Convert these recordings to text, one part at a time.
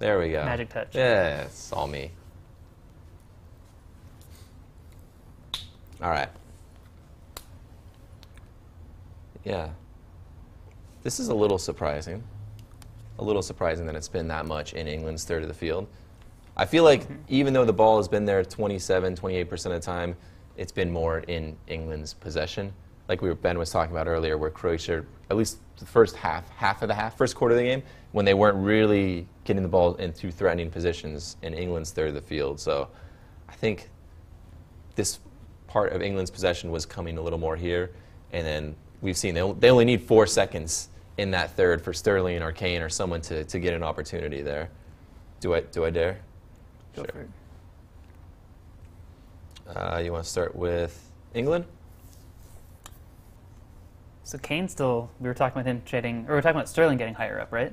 There we go. Magic touch. Yeah, it's all me. All right. Yeah. This is a little surprising. A little surprising that it's been that much in England's third of the field. I feel like even though the ball has been there 27, 28% of the time, it's been more in England's possession. Like Ben was talking about earlier, where Croatia, at least the first first quarter of the game, when they weren't really getting the ball into threatening positions in England's third of the field. So I think this part of England's possession was coming a little more here. And then we've seen they only need 4 seconds in that third for Sterling or Kane or someone to get an opportunity there. Do I dare? Go Sure. for it. You want to start with England? So Kane still, we were talking about him trading, or we were talking about Sterling getting higher up, right?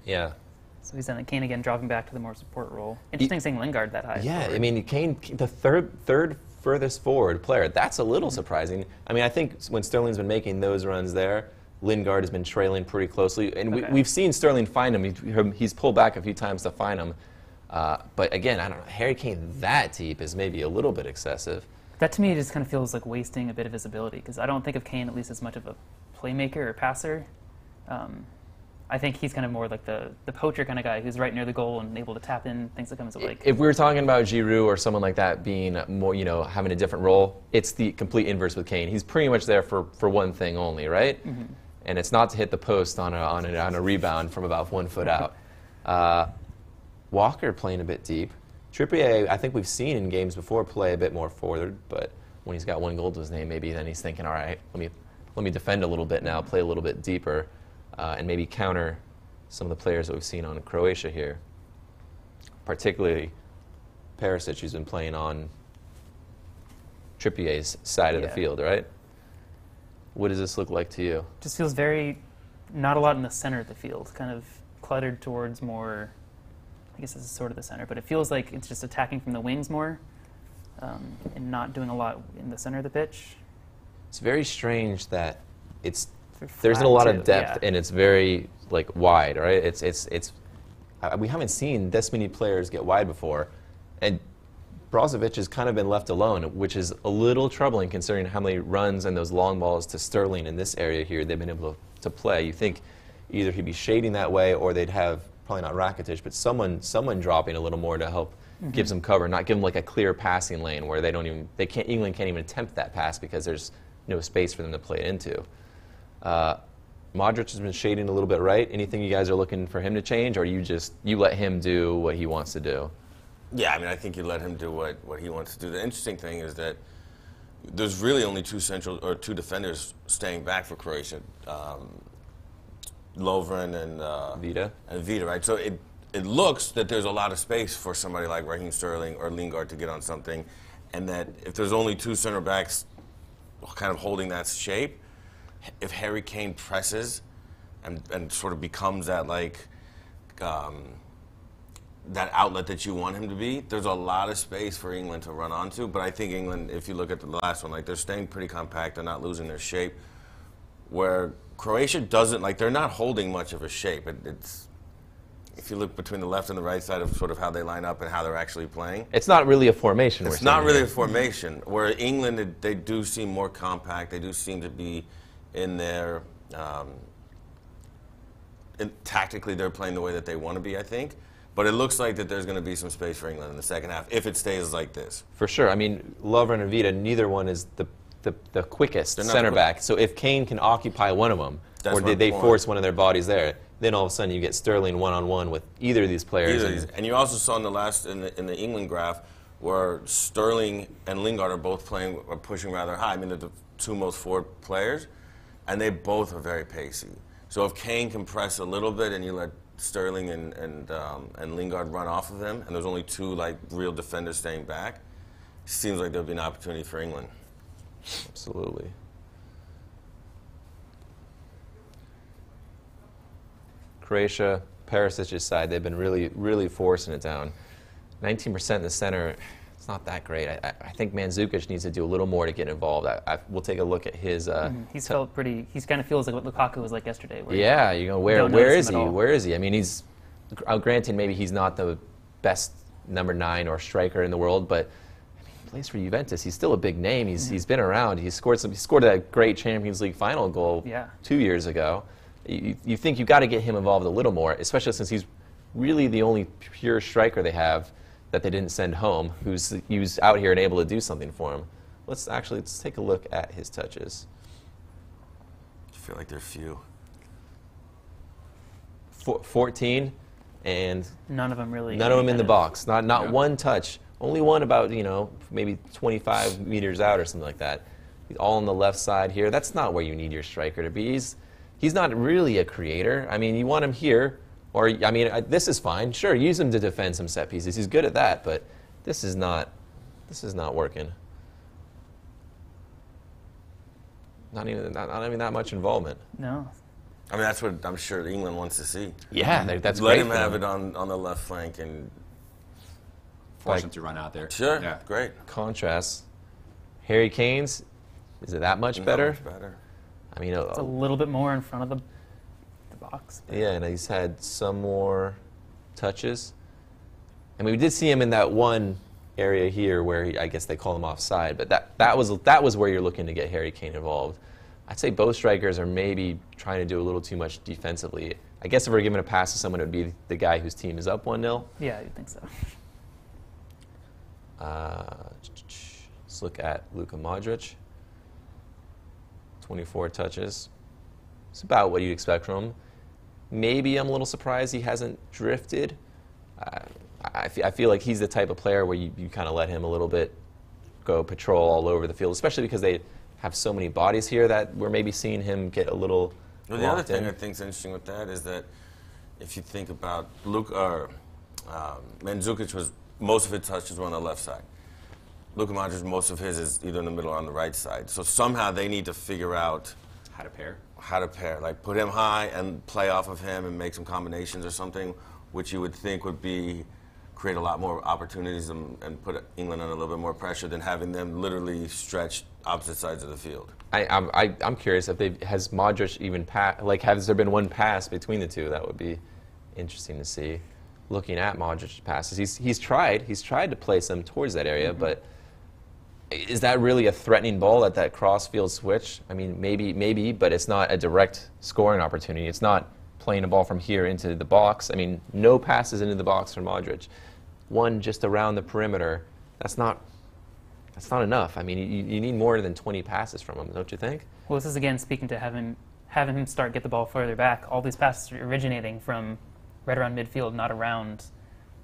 Yeah. So he's done it. Kane again dropping back to the more support role. Interesting seeing Lingard that high. Yeah, forward. I mean, Kane, the third furthest forward player. That's a little surprising. I mean, I think when Sterling's been making those runs there, Lingard has been trailing pretty closely. And we've seen Sterling find him. He's pulled back a few times to find him. But again, I don't know. Harry Kane that deep is maybe a little bit excessive. That to me just kind of feels like wasting a bit of his ability, because I don't think of Kane at least as much of a playmaker or passer. I think he's kind of more like the poacher kind of guy who's right near the goal and able to tap in things that comes like. If we were talking about Giroud or someone like that being more, having a different role, it's the complete inverse with Kane. He's pretty much there for one thing only, right? Mm-hmm. And it's not to hit the post on a rebound from about 1 foot out. Walker playing a bit deep. Trippier, I think we've seen in games before play a bit more forward, but when he's got 1 goal to his name, maybe then he's thinking, all right, let me defend a little bit now, play a little bit deeper, and maybe counter some of the players that we've seen on Croatia here. Particularly Perisic, who's been playing on Trippier's side of the field, right? What does this look like to you? Just feels very, not a lot in the center of the field, kind of cluttered towards more, I guess this is sort of the center, but it feels like it's just attacking from the wings more and not doing a lot in the center of the pitch. It's very strange that there flat isn't a lot too, of depth and it's very wide, right? We haven't seen this many players get wide before, and Brozovic has kind of been left alone, which is a little troubling considering how many runs and those long balls to Sterling in this area here they've been able to play. You think either he'd be shading that way or they'd have, probably not Rakitic, but someone dropping a little more to help give some cover, not give them like a clear passing lane where England can't even attempt that pass because there's no space for them to play it into. Modric has been shading a little bit right. Anything you guys are looking for him to change, or you let him do what he wants to do? Yeah, I mean, I think you let him do what he wants to do. The interesting thing is that there's really only two defenders staying back for Croatia, Lovren and Vida, right? So it looks that there's a lot of space for somebody like Raheem Sterling or Lingard to get on something, and that if there's only 2 center backs kind of holding that shape, if Harry Kane presses and sort of becomes that that outlet that you want him to be, there's a lot of space for England to run onto. But I think England, if you look at the last one, they're staying pretty compact, they're not losing their shape. Where Croatia doesn't, they're not holding much of a shape. It's if you look between the left and the right side of sort of how they line up and how they're actually playing. It's not really a formation. It's not really a formation. Where England, they do seem more compact. They do seem to be in their, tactically they're playing the way that they want to be, I think. But it looks like that there's going to be some space for England in the second half if it stays like this. For sure. I mean, Lovren and Vida, neither one is the quickest center back. So if Kane can occupy one of them, or did they force one of their bodies there, then all of a sudden you get Sterling one-on-one with either of these players. And you also saw in the England graph where Sterling and Lingard are both pushing rather high. I mean, they're the 2 most forward players, and they both are very pacey. So if Kane can press a little bit and you let Sterling and Lingard run off of them, and there's only 2 real defenders staying back, seems like there'll be an opportunity for England. Absolutely. Croatia, Perisic's side, they've been really, really forcing it down. 19% in the center, it's not that great. I think Mandzukic needs to do a little more to get involved. We'll take a look at his. He's felt pretty. He kind of feels like what Lukaku was like yesterday. Yeah, where is he? Where is he? I mean, he's Granted, maybe he's not the best number 9 or striker in the world, but I mean, he plays for Juventus. He's still a big name. He's been around. He scored a great Champions League final goal 2 years ago. You think you've got to get him involved a little more, especially since he's really the only pure striker they have that they didn't send home, who's out here and able to do something for him. Let's take a look at his touches. I feel like they're few. 14, and none of them really. None of them in the box. Not one touch. Only one about maybe 25 meters out or something like that. All on the left side here. That's not where you need your striker to be. He's not really a creator. I mean, you want him here, or I mean, this is fine. Sure, use him to defend some set pieces. He's good at that, but this is not working. Not even that much involvement. No. I mean, that's what I'm sure England wants to see. Yeah, that's Let great. him have it on the left flank and force him to run out there. Sure, Yeah. great. Contrast. Harry Kane's, is it that much Not better? much better. I mean, It's a little bit more in front of the box. yeah, and he's had some more touches. I mean, we did see him in that one area here where I guess they call him offside, but that was where you're looking to get Harry Kane involved. I'd say both strikers are maybe trying to do a little too much defensively. I guess if we're giving a pass to someone, it would be the guy whose team is up 1-0. Yeah, I think so. Let's look at Luka Modric. 24 touches. It's about what you'd expect from him. Maybe I'm a little surprised he hasn't drifted. I feel like he's the type of player where you kind of let him a little bit go patrol all over the field, especially because they have so many bodies here that we're maybe seeing him get a little Well, the other locked in. thing I think is interesting with that is that if you think about Mandzukic was most of his touches were on the left side. Luka Modric, most of his is either in the middle or on the right side. So somehow they need to figure out How to pair. like put him high and play off of him and make some combinations or something, which you would think would create a lot more opportunities and put England under a little bit more pressure than having them literally stretch opposite sides of the field. I'm curious if has Modric even has there been one pass between the two? That would be interesting to see. Looking at Modric's passes, he's tried to play some towards that area, but is that really a threatening ball at that cross-field switch? I mean, maybe, but it's not a direct scoring opportunity. It's not playing a ball from here into the box. I mean, no passes into the box from Modric. One just around the perimeter. That's not enough. I mean, you need more than 20 passes from him, don't you think? Well, this is again speaking to having him get the ball further back. All these passes are originating from right around midfield, not around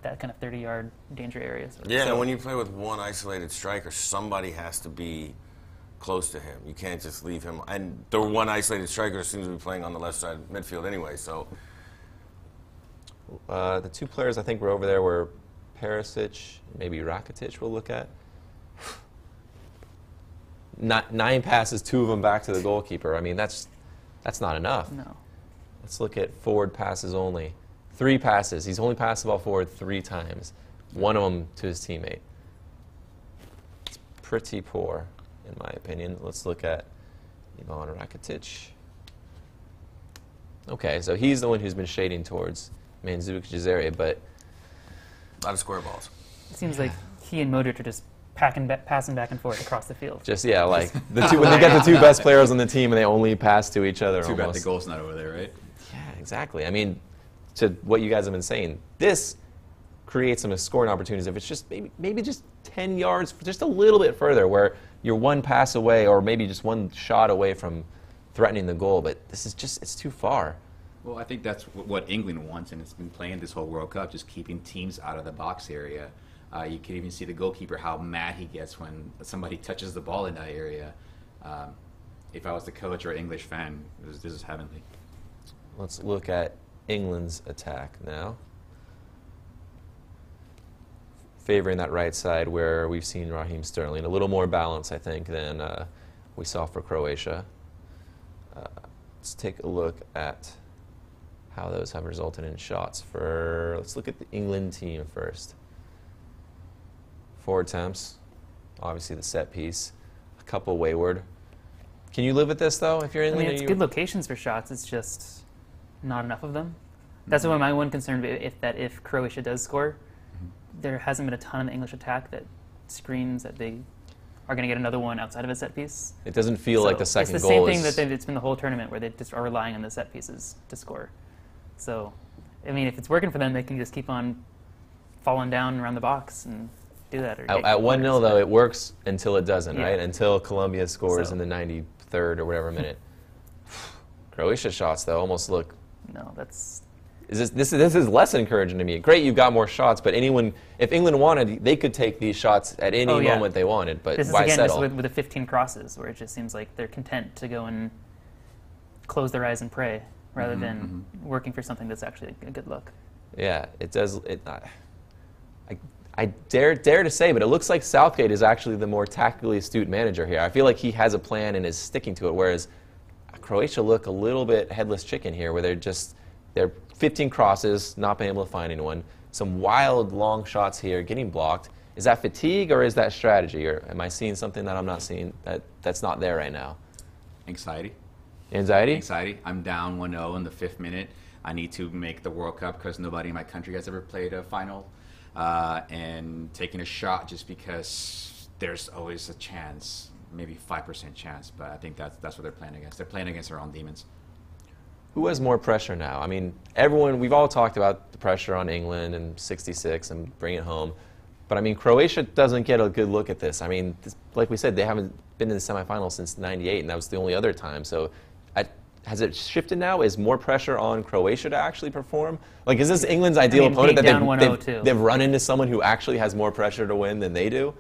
that kind of 30-yard danger areas. Yeah, and when you play with one isolated striker, somebody has to be close to him. You can't just leave him. And the one isolated striker seems to be playing on the left side of midfield anyway, so. The two players I think were over there were Perisic, maybe Rakitic we'll look at. 9 passes, 2 of them back to the goalkeeper. I mean, that's not enough. No. Let's look at forward passes only. 3 passes. He's only passed the ball forward 3 times. 1 of them to his teammate. It's pretty poor, in my opinion. Let's look at Ivan Rakitic. Okay, so he's the one who's been shading towards Mandzukic's area, but A lot of square balls. It seems like he and Modric are just passing back and forth across the field. just, yeah, like the two, when they get the 2 best players on the team and they only pass to each other Too bad almost. the goal's not over there, right? Yeah, exactly. I mean, to what you guys have been saying, this creates some scoring opportunities if it's just maybe just 10 yards, just a little bit further, where you're 1 pass away or maybe just 1 shot away from threatening the goal. But this is just, it's too far. Well, I think that's what England wants, and it's been playing this whole World Cup, just keeping teams out of the box area. You can even see the goalkeeper, how mad he gets when somebody touches the ball in that area. If I was the coach or an English fan, this is heavenly. Let's look at England's attack now. Favoring that right side where we've seen Raheem Sterling. A little more balance, I think, than we saw for Croatia. Let's take a look at how those have resulted in shots. Let's look at the England team first. 4 attempts, obviously the set piece, a couple wayward. Can you live with this though? If you're I England, mean, it's good locations for shots. It's just not enough of them. That's what my one concern if Croatia does score, there hasn't been a ton of the English attack that screams that they are going to get another one outside of a set piece. It doesn't feel like the second it's the goal same thing is... that it's been the whole tournament where they just are relying on the set pieces to score. So, I mean, if it's working for them, they can just keep on falling down around the box and do that. Or At 1-0, though, it works until it doesn't, Yeah. right? Until Colombia scores So- in the 93rd or whatever minute. Croatia shots, though, almost look... No, that's... This is less encouraging to me. Great, you got more shots, but if England wanted, they could take these shots at any moment they wanted. But This is why again settle? just with the 15 crosses, where it just seems like they're content to go and close their eyes and pray, rather than working for something that's actually a good look. Yeah, it does. I dare to say, but it looks like Southgate is actually the more tactically astute manager here. I feel like he has a plan and is sticking to it, whereas Croatia look a little bit headless chicken here, where they're 15 crosses, not being able to find anyone. Some wild long shots here, getting blocked. Is that fatigue or is that strategy? Or am I seeing something that I'm not seeing that's not there right now? Anxiety. Anxiety? Anxiety. I'm down 1-0 in the 5th minute. I need to make the World Cup because nobody in my country has ever played a final. And taking a shot just because there's always a chance, maybe 5% chance, but I think that's what they're playing against. They're playing against their own demons. Who has more pressure now? I mean, we've all talked about the pressure on England and 66 and bring it home. But I mean, Croatia doesn't get a good look at this. I mean, like we said, they haven't been in the semifinals since '98, and that was the only other time. So has it shifted now? Is more pressure on Croatia to actually perform? Like, is this England's ideal opponent that they've run into someone who actually has more pressure to win than they do?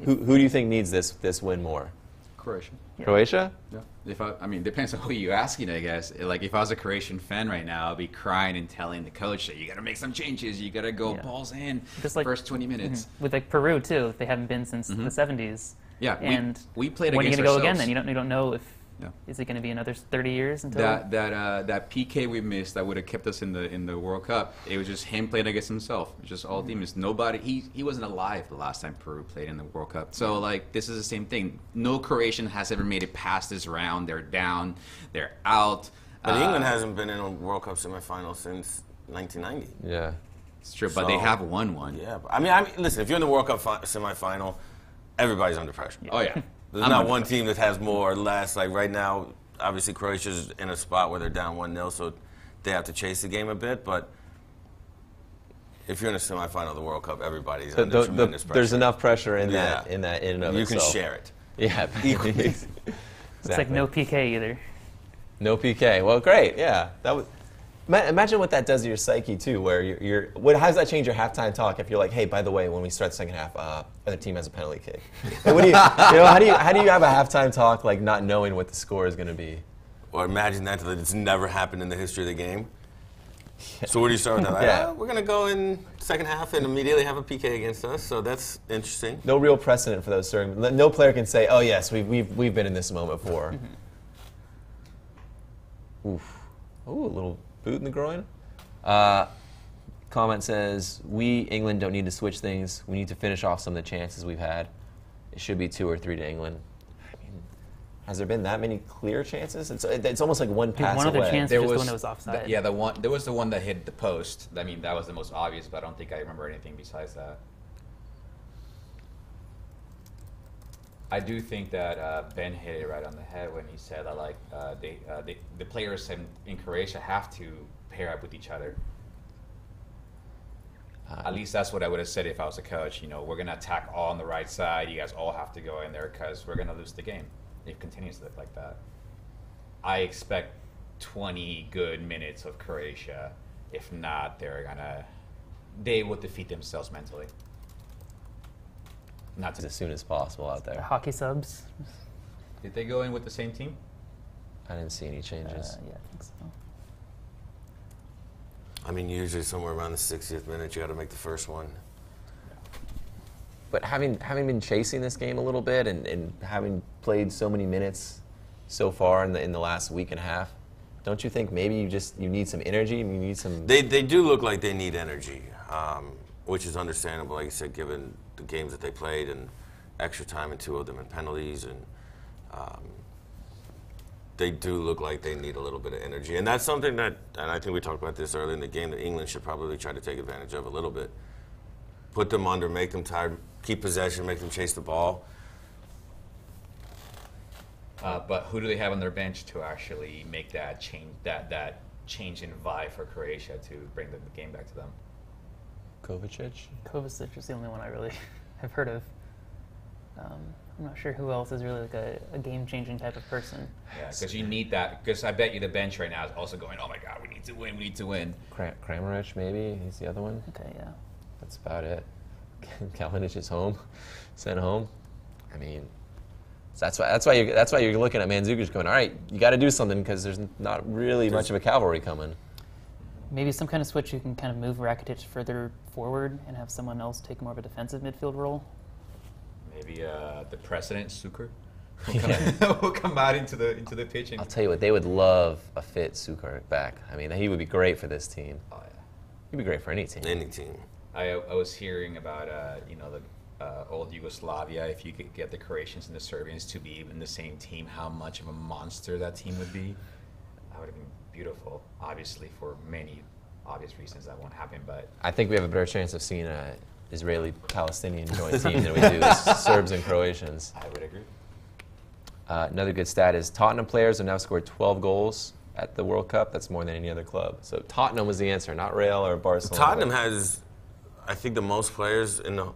Who do you think needs this win more? Croatia. Yeah. Croatia? Yeah. I mean, depends on who you're asking, I guess. Like, if I was a Croatian fan right now, I'd be crying and telling the coach that you got to make some changes. You got to go balls in Just like, first 20 minutes. With like Peru too, they haven't been since the 70s. Yeah, and we played when are you against going to go ourselves. again? Then you don't know if Yeah. is it going to be another 30 years until that PK we missed that would have kept us in the World Cup. It was just him playing against himself. It was just all demons. Nobody. He wasn't alive the last time Peru played in the World Cup. So like this is the same thing. No Croatian has ever made it past this round. They're down. They're out. But England hasn't been in a World Cup semifinal since 1990. Yeah. It's true, but they have won one. Yeah, but I mean, listen. If you're in the World Cup semifinal, everybody's under pressure. Oh yeah. There's not one team that has more or less. Like right now, obviously Croatia's in a spot where they're down 1-0, so they have to chase the game a bit. But if you're in a semifinal of the World Cup, everybody's under tremendous pressure. There's enough pressure in Yeah. in and of You itself. can share it. Yeah. Equally. Exactly. it's like no PK either. No PK. Well, great. Yeah. That was. Imagine what that does to your psyche too. Where how does that change your halftime talk if you're like, hey, by the way, when we start the second half, other team has a penalty kick. And what do how do you have a halftime talk like not knowing what the score is going to be? Or imagine that it's never happened in the history of the game. So where do you start with that? Like, Yeah. we're gonna go in second half and immediately have a PK against us. So that's interesting. No real precedent for those certain. No player can say, oh yes, we've been in this moment before. Oof. Ooh, a little boot in the groin. Comment says, we, England, don't need to switch things. We need to finish off some of the chances we've had. It should be 2 or 3 to England. I mean, has there been that many clear chances? It's almost like one pass one other away. chance There just the was one that was offside. there was the one that hit the post. I mean, that was the most obvious, but I don't think I remember anything besides that. I do think that Ben hit it right on the head when he said that like the players in Croatia have to pair up with each other. At least that's what I would have said if I was a coach. You know, we're gonna attack all on the right side. You guys all have to go in there because we're gonna lose the game if it continues to look like that. I expect 20 good minutes of Croatia. If not, they will defeat themselves mentally. Not to As soon as possible out there. Hockey subs. Did they go in with the same team? I didn't see any changes. Yeah, I think so. I mean, usually somewhere around the 60th minute, you got to make the first one. But having been chasing this game a little bit and having played so many minutes so far in the last week and a half, don't you think maybe you need some energy? You need some. They do look like they need energy, which is understandable, like you said, given the games that they played and extra time and 2 of them in penalties, and they do look like they need a little bit of energy. And that's something that, and I think we talked about this earlier in the game, that England should probably try to take advantage of a little bit. Put them under, make them tired, keep possession, make them chase the ball. But who do they have on their bench to actually make that change in vibe for Croatia to bring the game back to them? Kovacic? Kovacic is the only one I really have heard of. I'm not sure who else is really like a game-changing type of person. Yeah, because you need that. Because I bet you the bench right now is also going, oh my God, we need to win, we need to win. Kramaric, maybe? He's the other one? Okay, yeah. That's about it. Kalinic is home, sent home. I mean, that's why you're looking at Mandzukic going, all right, you got to do something because there's not really much of a cavalry coming. Maybe some kind of switch you can kind of move Rakitic further forward and have someone else take more of a defensive midfield role. Maybe the president, Suker, Yeah. will come out into the pitch. And I'll tell you what, they would love a fit Sukar back. I mean, he would be great for this team. oh yeah. He'd be great for any team. Any team. I was hearing about the old Yugoslavia. If you could get the Croatians and the Serbians to be in the same team, how much of a monster that team would be. That would have been beautiful. Obviously, for many obvious reasons, that won't happen. But I think we have a better chance of seeing an Israeli-Palestinian joint team than we do as Serbs and Croatians. I would agree. Another good stat is Tottenham players have now scored 12 goals at the World Cup. That's more than any other club. So Tottenham was the answer, not Real or Barcelona. Tottenham has, I think, the most players in the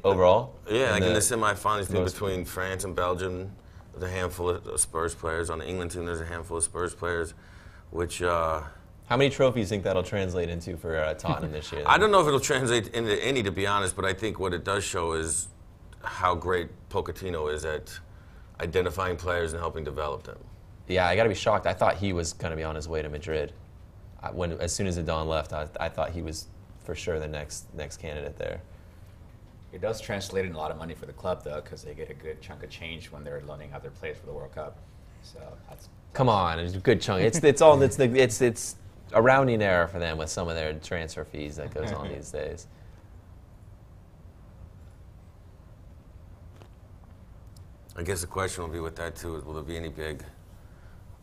overall. Yeah, like in the semifinals most- between France and Belgium. There's a handful of Spurs players. On the England team, there's a handful of Spurs players, which How many trophies do you think that'll translate into for Tottenham this year? I don't know if it'll translate into any, to be honest, but I think what it does show is how great Pochettino is at identifying players and helping develop them. Yeah, I got to be shocked. I thought he was going to be on his way to Madrid. As soon as Zidane left, I thought he was for sure the next candidate there. It does translate in a lot of money for the club, though, because they get a good chunk of change when they're loaning out their players for the World Cup. So that's Come on, it's a good chunk. It's a rounding error for them with some of their transfer fees that goes on these days. I guess the question will be with that, too, is will there be any big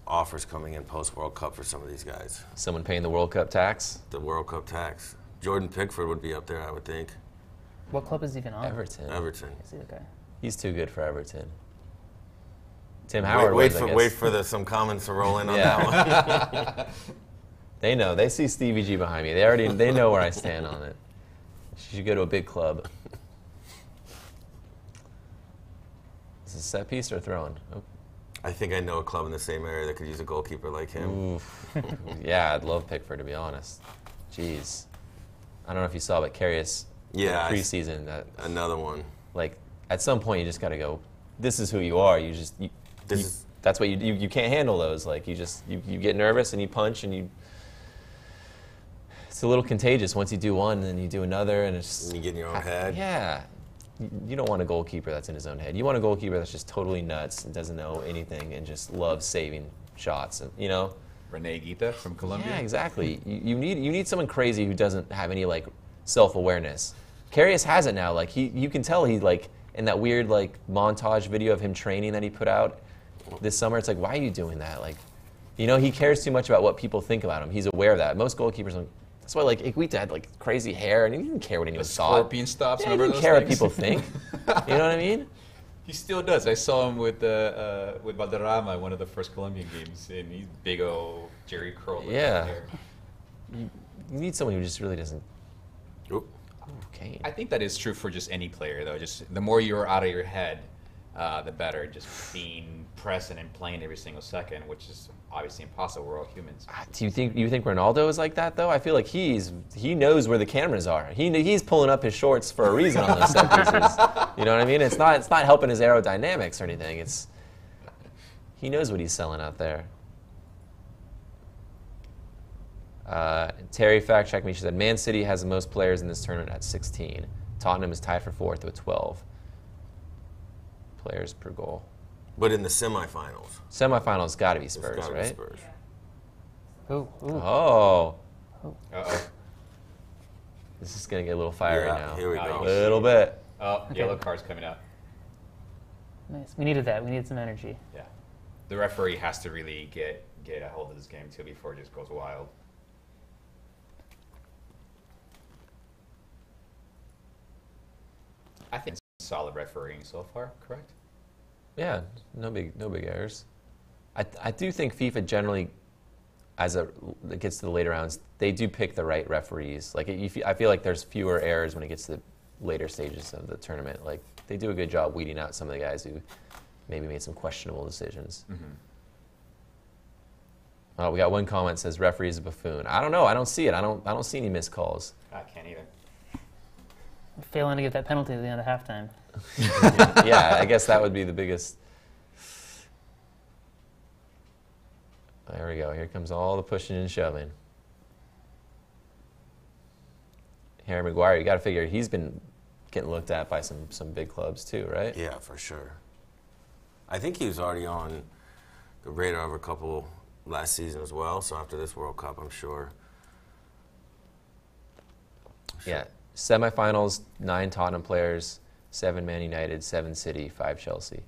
offers coming in post-World Cup for some of these guys? Someone paying the World Cup tax? The World Cup tax. Jordan Pickford would be up there, I would think. What club is he even on? Everton. Everton. Is he okay? He's too good for Everton. Tim Howard Wait was, I guess. for some comments to roll in on that one. They know. They see Stevie G behind me. They know where I stand on it. You should go to a big club. Is this a set piece or throwing? Oh. I think I know a club in the same area that could use a goalkeeper like him. Oof. Yeah, I'd love Pickford, to be honest. Jeez. I don't know if you saw, but Karius, Yeah, preseason, another one. like, at some point you just got to go, this is who you are. That's what you can't handle those. Like, you get nervous and you punch and it's a little contagious. Once you do one, then you do another, and it's You get in your own head. Yeah. You don't want a goalkeeper that's in his own head. You want a goalkeeper that's just totally nuts and doesn't know anything and just loves saving shots. And, Rene Guita from Colombia. Yeah, exactly. You need someone crazy who doesn't have any like self-awareness. Karius has it now. Like you can tell he like in that weird like montage video of him training that he put out this summer. It's like, why are you doing that? Like, he cares too much about what people think about him. He's aware of that. Most goalkeepers. That's why, like, Iguita had, like, crazy hair, and he didn't care what anyone thought. Scorpion stops. Yeah, he didn't care what people think. You know what I mean? He still does. I saw him with Valderrama in one of the first Colombian games, and he's big old Jerry Curl. Yeah. You need someone who just really doesn't. Oop. Okay. I think that is true for just any player, though. Just the more you're out of your head, the better. Just being present and playing every single second, which is obviously impossible. We're all humans. Do you think Ronaldo is like that though? I feel like he knows where the cameras are. He's pulling up his shorts for a reason on those set pieces. You know what I mean? It's not helping his aerodynamics or anything. He knows what he's selling out there. Terry fact checked me. She said Man City has the most players in this tournament at 16. Tottenham is tied for 4th with 12 players per goal. But in the semifinals. Semifinals got to be It's Spurs, gotta be right? Spurs. Ooh. Oh. Uh-oh. This is going to get a little fiery Yeah, now. here we Oh, go. A little bit. Oh, yellow card's coming out. Nice. We needed that. We needed some energy. Yeah. The referee has to really get a hold of this game too before it just goes wild. I think it's solid refereeing so far, correct? Yeah, no big errors. I do think FIFA generally, as it gets to the later rounds, they do pick the right referees. Like I feel like there's fewer errors when it gets to the later stages of the tournament. Like they do a good job weeding out some of the guys who maybe made some questionable decisions. Mm-hmm. Oh, we got one comment that says referee is a buffoon. I don't know. I don't see it. I don't see any missed calls. I can't either. Failing to get that penalty at the end of halftime. Yeah, I guess that would be the biggest. There we go. Here comes all the pushing and shoving. Harry Maguire, you got to figure he's been getting looked at by some big clubs too, right? Yeah, for sure. I think he was already on the radar of a couple last season as well. So after this World Cup, I'm sure. Yeah. Semifinals, 9 Tottenham players, 7 Man United, 7 City, 5 Chelsea.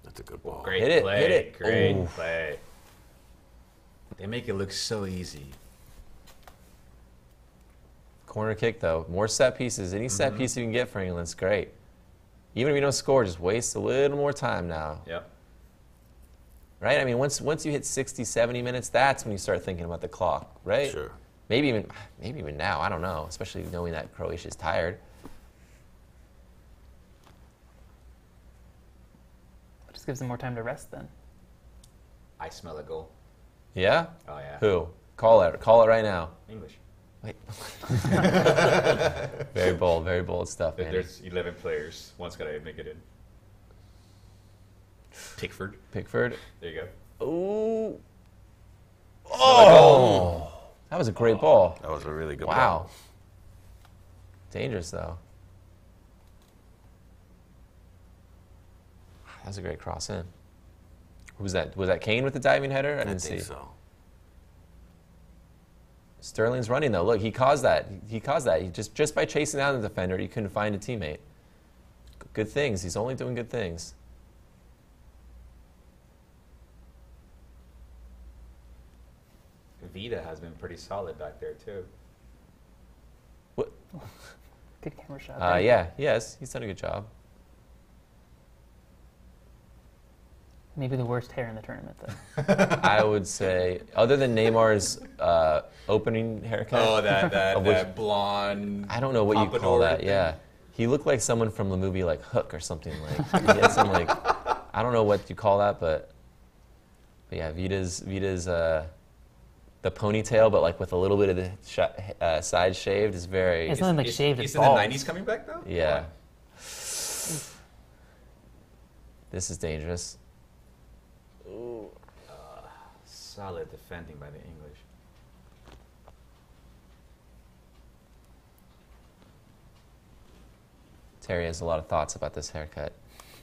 That's a good ball. Great Hit it, play. hit it. Great Oof. play. They make it look so easy. Corner kick, though. More set pieces. Any set piece you can get for England's great. Even if you don't score, just waste a little more time now. Yep. Right? I mean, once you hit 60, 70 minutes, that's when you start thinking about the clock, right? Sure. Maybe even now. I don't know. Especially knowing that Croatia's tired. Just gives them more time to rest then. I smell a goal. Yeah? Oh, yeah. Who? Call it. Call it right now. English. Wait. Very bold stuff, man. There's 11 players. One's got to make it in. Pickford. Pickford. There you go. Ooh. Oh! That was a great ball. That was a really good Wow. ball. Dangerous, though. That was a great cross in. Who was that? Was that Kane with the diving header? I I didn't think see. so. Sterling's running, though. Look, he caused that. He just by chasing down the defender, he couldn't find a teammate. Good things. He's only doing good things. Vida has been pretty solid back there, too. What? Good camera shot. there. Yeah, yes, he's done a good job. Maybe the worst hair in the tournament, though. I would say, other than Neymar's opening haircut. Oh, Of which- that blonde. I don't know what you call pompadour that. thing. Yeah, he looked like someone from the movie like Hook or something. Like he had some like, I don't know what you call that, but yeah, Vita's the ponytail, but like with a little bit of the side shaved is very. It's nothing like shaved. It's Is in the bald. 90s coming back, though? Yeah. This is dangerous. Solid defending by the English. Terry has a lot of thoughts about this haircut.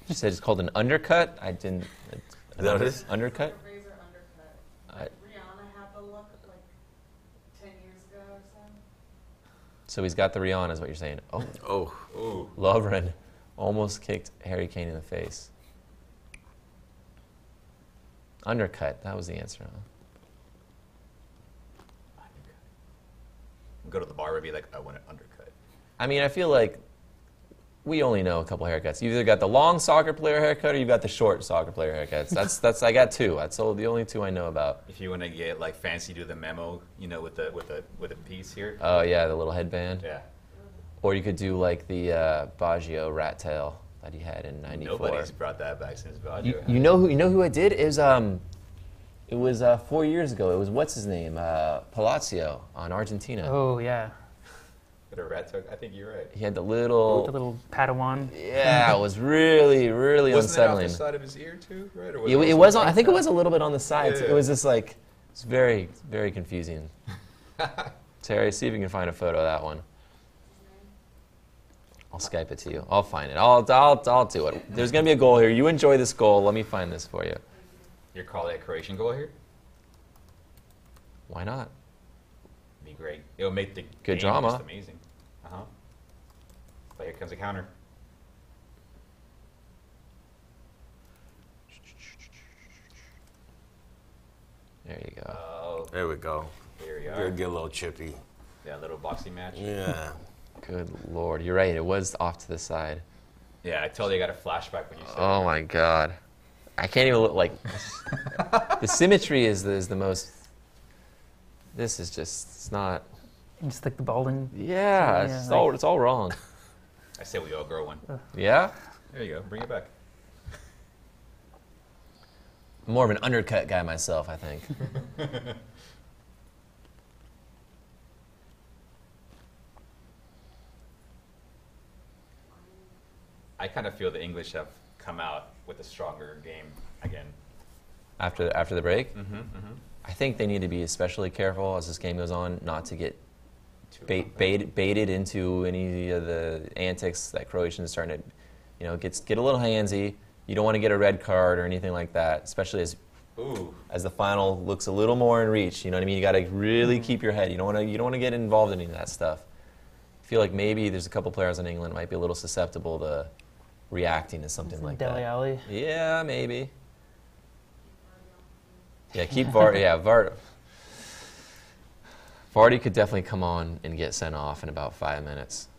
She said it's called an undercut. I didn't. Is that what it is? Undercut? Razor undercut. I- Rihanna had the look like 10 years ago or so. So he's got the Rihanna, is what you're saying. Oh, Oh, Ooh. Lovren almost kicked Harry Kane in the face. Undercut. That was the answer. Huh? Go to the bar and be like, I want an undercut. I mean, I feel like we only know a couple haircuts. You either got the long soccer player haircut or you got the short soccer player haircuts. That's I got two. That's all the only two I know about. If you want to get like fancy, do the memo, you know, with a piece here. Oh yeah, the little headband. Yeah. Or you could do like the Baggio rat tail that he had in '94. Nobody's brought that back since Baggio. You know who I did? It was 4 years ago. It was what's his name? Palazzo on Argentina. Oh, yeah. But a rat tuck, I think you're right. He had the The little. little Padawan. Yeah, it was really Wasn't it unsettling. off the side of his ear too, right? Or It was on. I think it was a little bit on the sides. Yeah. It was just like it's very confusing. Terry, see if you can find a photo of that one. I'll Skype it to you. I'll find it. I'll do it. There's gonna be a goal here. You enjoy this goal. Let me find this for you. You're calling a Croatian goal here? Why not? Be great. It'll make the Good game drama. just amazing. Uh-huh. But here comes a counter. There you go. Oh, There we go. here we You'll are. get a little chippy. Yeah, a little boxing match. Yeah. Good Lord. You're right. It was off to the side. Yeah, I totally got a flashback when you said Oh, my God. I can't even look like... the symmetry is the most... This is just... It's not... You just stick the ball in. Yeah, Yeah, it's all wrong. I said we all grow one. Yeah? There you go. Bring it back. More of an undercut guy myself, I think. I kind of feel the English have come out with a stronger game again. After the break? Mm-hmm. I think they need to be especially careful as this game goes on not to get baited into any of the antics that Croatians are starting to, get a little handsy. You don't want to get a red card or anything like that, especially as the final looks a little more in reach. You know what I mean? You got to really keep your head. You don't want to get involved in any of that stuff. I feel like maybe there's a couple players in England might be a little susceptible to reacting to something like Dele that. Alli. Yeah, maybe. Yeah, keep Vardy. Yeah, Vardy could definitely come on and get sent off in about 5 minutes.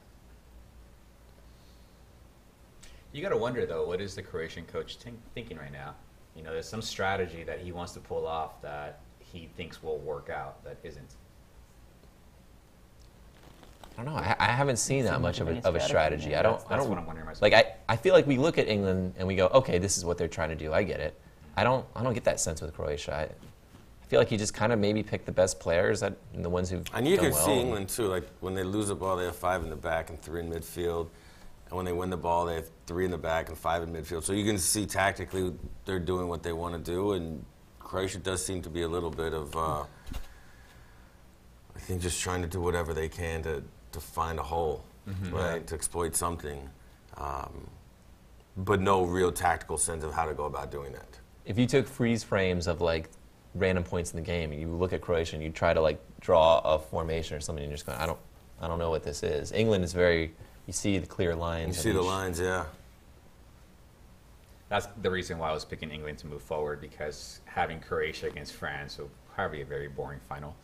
You got to wonder, though, what is the Croatian coach thinking right now? There's some strategy that he wants to pull off that he thinks will work out that isn't. I don't know. I haven't seen that much of a strategy. I don't. That's what I'm wondering myself. Like I feel like we look at England and we go, okay, this is what they're trying to do. I get it. I don't get that sense with Croatia. I feel like he just kind of maybe picked the best players and the ones who. And you done can well. see England too. Like when they lose the ball, they have 5 in the back and 3 in midfield. And when they win the ball, they have 3 in the back and 5 in midfield. So you can see tactically they're doing what they want to do. And Croatia does seem to be a little bit of, I think, just trying to do whatever they can to find a hole, right, to exploit something. But no real tactical sense of how to go about doing that. If you took freeze frames of like random points in the game, and you look at Croatia and you try to like draw a formation or something, and you're just going, I don't know what this is. England is very. You see the clear lines. You see the lines, yeah. That's the reason why I was picking England to move forward, because having Croatia against France will probably be a very boring final.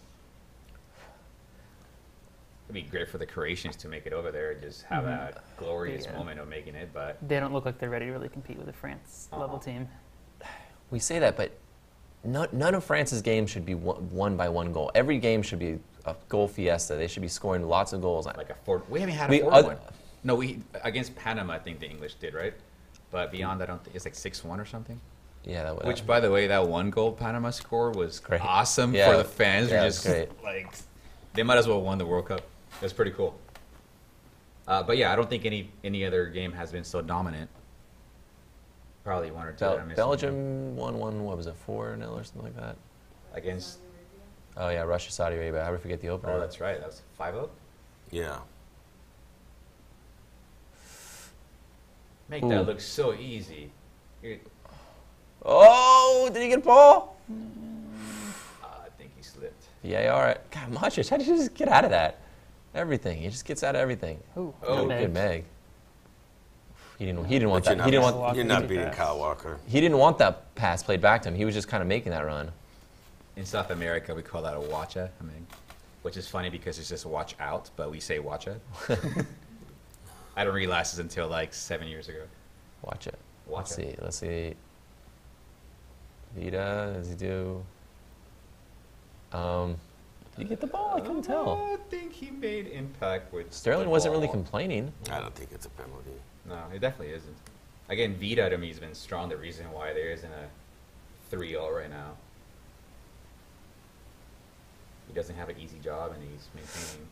It'd be great for the Croatians to make it over there and just have that glorious moment of making it, but They don't look like they're ready to really compete with a France-level team. We say that, but none of France's games should be won by one goal. Every game should be a goal fiesta. They should be scoring lots of goals. like a 4. We haven't had We- a 4-1. No, against Panama, I think the English did, right? But beyond that, I don't think it's like 6-1 or something. Yeah, that would. Which, by the way, that one goal Panama score was Great. awesome Yeah. for the fans. Yeah, Were it's just great. like they might as well have won the World Cup. That's pretty cool. But yeah, I don't think any other game has been so dominant. Probably 1 or 2. that I'm missing. Belgium 1-1. What was it? 4-0 or something like that. Against. Oh yeah, Russia, Saudi Arabia. How do we forget the opener? Oh, that's right. That was 5-0. Yeah. Make Ooh. that look so easy. Oh, did he get a ball? I think he slipped. Yeah, all right. God, Modric, how did you just get out of that? Everything. He just gets out of everything. Ooh, Oh, Meg. Good Meg. He didn't want But that. He didn't want. Walker you're not did beating pass. Kyle Walker. He didn't want that pass played back to him. He was just kind of making that run. In South America, we call that a watcha, which is funny because it's just watch out, but we say watcha. I don't realize this until like 7 years ago. Watch it. Watch Let's see. Vida, does he do? Did he get the ball? I couldn't tell. I think he made impact with Sterling the wasn't really ball. complaining. I don't think it's a penalty. No, it definitely isn't. Again, Vida to me has been strong. The reason why there isn't a 3-0 right now. He doesn't have an easy job, and he's maintaining.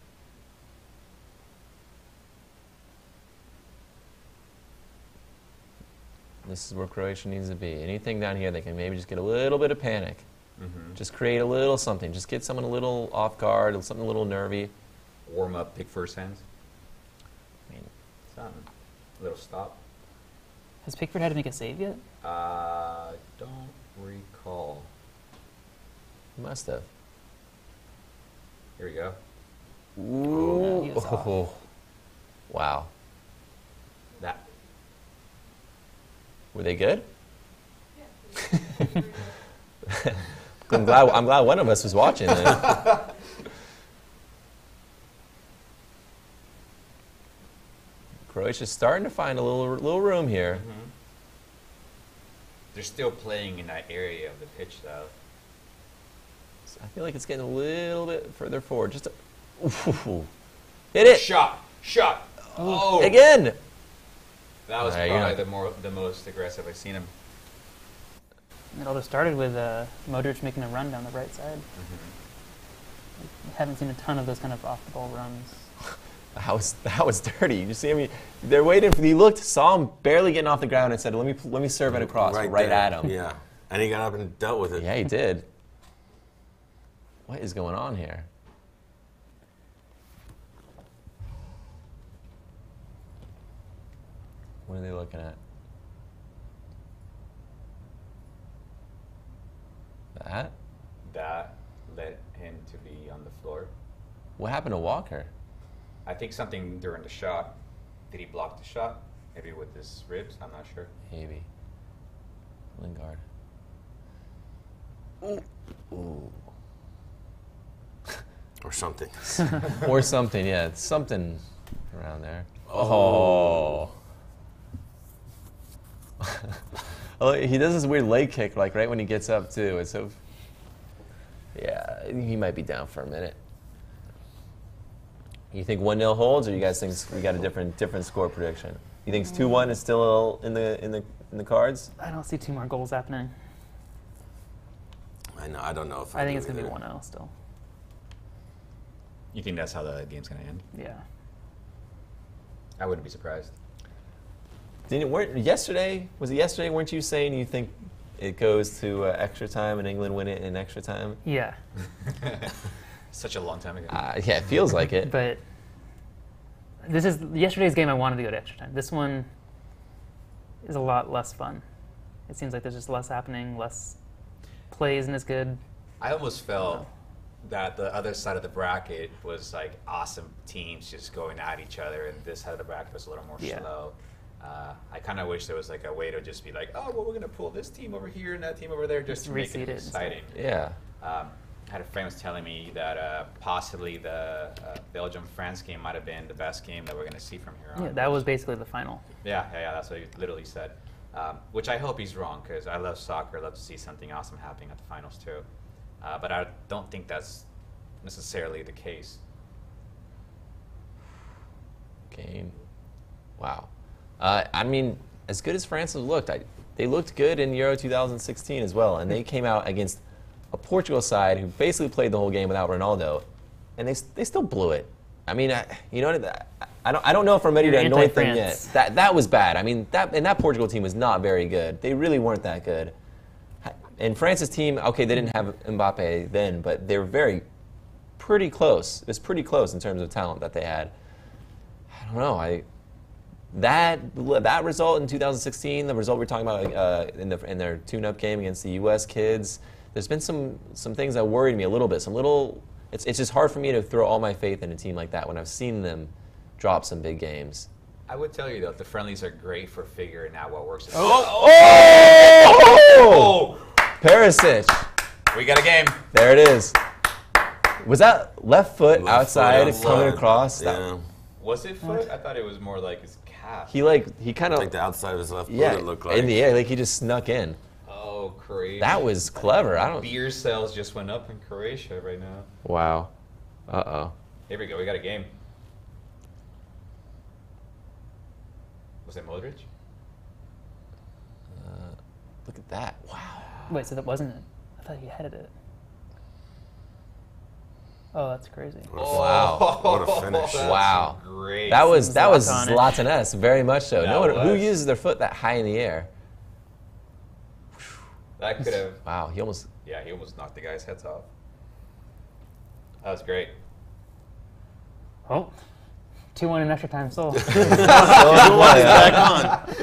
This is where Croatia needs to be. Anything down here, they can maybe just get a little bit of panic. Mm-hmm. Just create a little something. Just get someone a little off guard, something a little nervy. Warm up, pick first hands. I mean, Something. A little stop. Has Pickford had to make a save yet? Don't recall. he must have. Here we go. Ooh. he was off. Wow. Were they good? Yeah. I'm glad one of us was watching then. Croatia's starting to find a little room here. Mm-hmm. They're still playing in that area of the pitch, though. I feel like it's getting a little bit further forward. Just ooh, hit it Shot! Oh! again. That was All right, probably the most aggressive I've seen him. It all just started with Modric making a run down the right side. I haven't seen a ton of those kind of off-the-ball runs. That was dirty. You see him? They're waiting for. He looked, saw him barely getting off the ground, and said, "Let me serve it across right there. at him." Yeah, and he got up and dealt with it. Yeah, he did. What is going on here? What are they looking at? That? That led him to be on the floor. What happened to Walker? I think something during the shot. Did he block the shot? Maybe with his ribs? I'm not sure. Maybe. Lingard. Ooh. Ooh. Or something. Or something, yeah. It's something around there. Oh. Oh, he does this weird leg kick, like right when he gets up too. It's so. Yeah, he might be down for a minute. You think 1-0 holds, or you guys think we got a different score prediction? You think 2-1 is still in the cards? I don't see 2 more goals happening. I don't know if I think do it's going to be either. 1-0 still. You think that's how the game's going to end? Yeah. I wouldn't be surprised. Yesterday, weren't you saying you think it goes to extra time and England win it in extra time? Yeah. Such a long time ago. Yeah, it feels like it. But this is yesterday's game. I wanted to go to extra time. This one is a lot less fun. It seems like there's just less happening, less play isn't as good. I almost felt that the other side of the bracket was like awesome teams just going at each other, and this side of the bracket was a little more slow. I kind of wish there was like a way to just be like, oh, well, we're going to pull this team over here and that team over there just to make it exciting. Yeah. I had a friend was telling me that possibly the Belgium-France game might have been the best game that we're going to see from here on. Yeah, that was basically the final. Yeah, that's what he literally said. Which I hope he's wrong, because I love soccer. I love to see something awesome happening at the finals too. But I don't think that's necessarily the case. Game. Wow. I mean, as good as France has looked, they looked good in Euro 2016 as well, and they came out against a Portugal side who basically played the whole game without Ronaldo, and they still blew it. I mean, I don't know if I'm ready to anoint them yet. That was bad. I mean, that Portugal team was not very good. They really weren't that good. And France's team, okay, they didn't have Mbappe then, but they were pretty close. It was pretty close in terms of talent that they had. I don't know. That result in 2016, the result we're talking about in their tune-up game against the U.S. kids, there's been some things that worried me a little bit. It's just hard for me to throw all my faith in a team like that when I've seen them drop some big games. I would tell you, though, the friendlies are great for figuring out what works. Oh! Perisic. We got a game. There it is. Was that left foot Left outside foot coming outside. across? Yeah. Was it foot? I thought it was more like his calf. He kind of Like the outside of his left foot, yeah, it looked like. in the air, like he just snuck in. Oh, Croatia. That was clever. Beer sales just went up in Croatia right now. Wow. Uh-oh. Here we go. We got a game. Was it Modric? Look at that. Wow. Wait, so that wasn't it? I thought he headed it. Oh, that's crazy. Wow. What a finish. That's Wow. Great. That was Zlatan-ish. Zlatan-esque, very much so. That No one who was. uses their foot that high in the air. That could have. Wow, he almost Yeah, he almost knocked the guy's heads off. That was great. Oh, 2-1 in extra time still. Back on.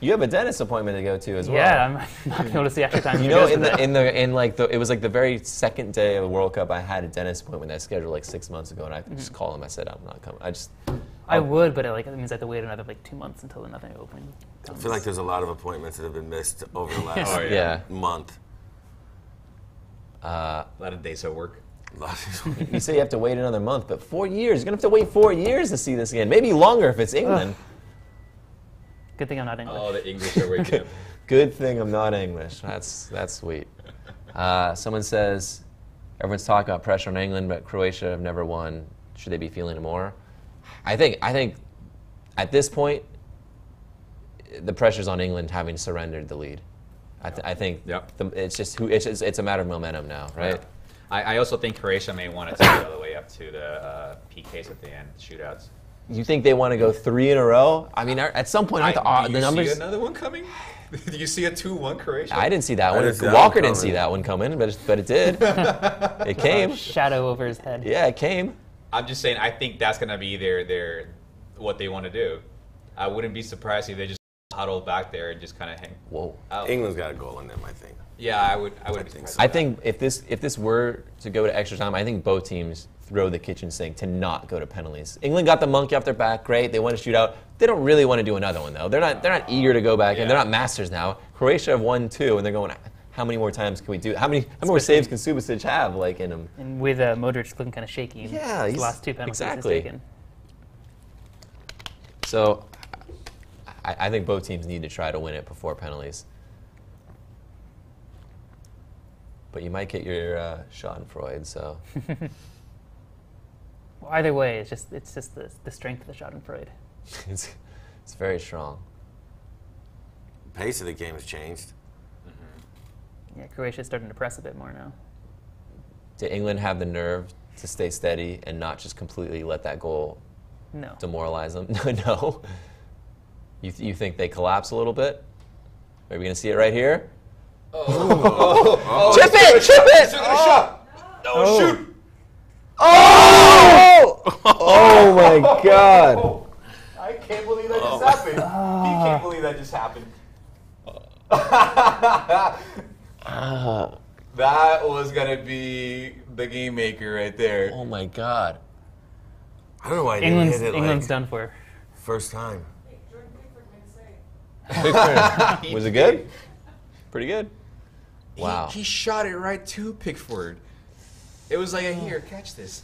You have a dentist appointment to go to as well. Yeah, I'm not going to be able to see extra time. You know, it was like the very second day of the World Cup, I had a dentist appointment that I scheduled like 6 months ago, and I just called him. I said, I'm not coming. I would, but it means I have to wait another 2 months until another opening I comes. feel like there's a lot of appointments that have been missed over the last Oh, yeah. month. A lot of days at work. You say you have to wait another month, but 4 years. You're going to have to wait 4 years to see this again. Maybe longer if it's England. Good thing I'm not English. Oh, the English are waking up. Good thing I'm not English. That's sweet. Someone says, everyone's talking about pressure on England, but Croatia have never won. Should they be feeling it more? I think at this point, the pressure's on England having surrendered the lead. I think Yep. it's a matter of momentum now, right? Yeah. I also think Croatia may want to take it all the way up to the PKs at the end, shootouts. You think they want to go 3 in a row? I mean, at some point, aren't Do the you numbers? see another one coming? Do you see a 2-1 Croatia? I didn't see that I one. didn't see that Walker one didn't see coming. that one coming, but it did. It came. Shadow over his head. Yeah, it came. I'm just saying, I think that's going to be their what they want to do. I wouldn't be surprised if they just huddle back there and just kind of hang Whoa. out. England's got a goal in them, I think. Yeah, I would be think surprised. so. I think if this were to go to extra time, I think both teams throw the kitchen sink to not go to penalties. England got the monkey off their back, great. They want to shoot out. They don't really want to do another one though. They're not eager to go back, and they're not masters now. Croatia have won 2, and they're going, how many more times can we do? How many more saves can Subasic have in him? And with Modric looking kind of shaky. in Yeah, his he's- last 2 penalties exactly. he's taken. So I think both teams need to try to win it before penalties. But you might get your Schadenfreude, so. Well, either way, it's just the strength of the Schadenfreude. it's very strong. The pace of the game has changed. Yeah, Croatia's starting to press a bit more now. Did England have the nerve to stay steady and not just completely let that goal No. demoralize them? No. You think they collapse a little bit? Are we going to see it right here? Chip it! Chip it! Oh, shoot! Oh! Oh my God! I can't believe that just happened. He can't believe that just happened. That was gonna be the game maker right there. Oh my God! I don't know why I didn't hit it England's done for. first time. Hey, Jordan Pickford made a save. Was it good? Pretty good. Wow. He shot it right to Pickford. It was like here, catch this.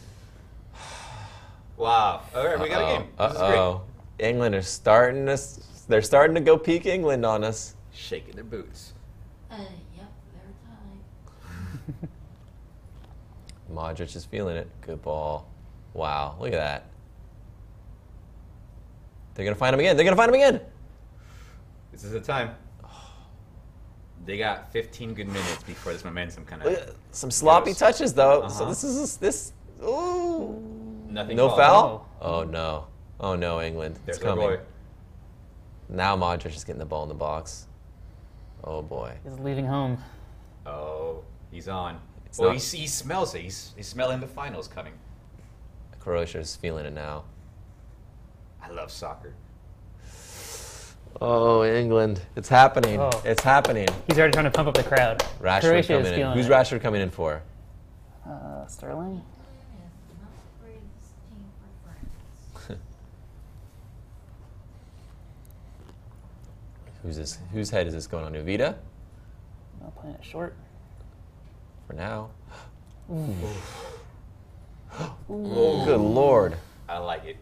Wow. All right, we got a game. This is great. Uh-oh. England are starting to. They're starting to go peak England on us. Shaking their boots. Yep, they're tied. Modric is feeling it. Good ball. Wow. Look at that. They're gonna find him again. They're gonna find him again. This is the time. They got 15 good minutes before this momentum kind Look of. at some sloppy Yes. touches though. So Uh-huh. this is this. Ooh. Nothing. No called. foul? Oh no. Oh no, England. There's It's our coming. boy. Now Modric is getting the ball in the box. Oh boy. Is leaving home. Oh, he's on. It's Well, not- he smells it. He's smelling the finals coming. Croatia is feeling it now. I love soccer. Oh, England. It's happening. Oh. It's happening. He's already trying to pump up the crowd. Rashford Croatia is coming in. feeling Who's it. Rashford coming in for? Sterling? England is not the greatest team for France. Who's this? Whose head is this going on? Uvita? Not playing it short. For now. Good Lord. I like it.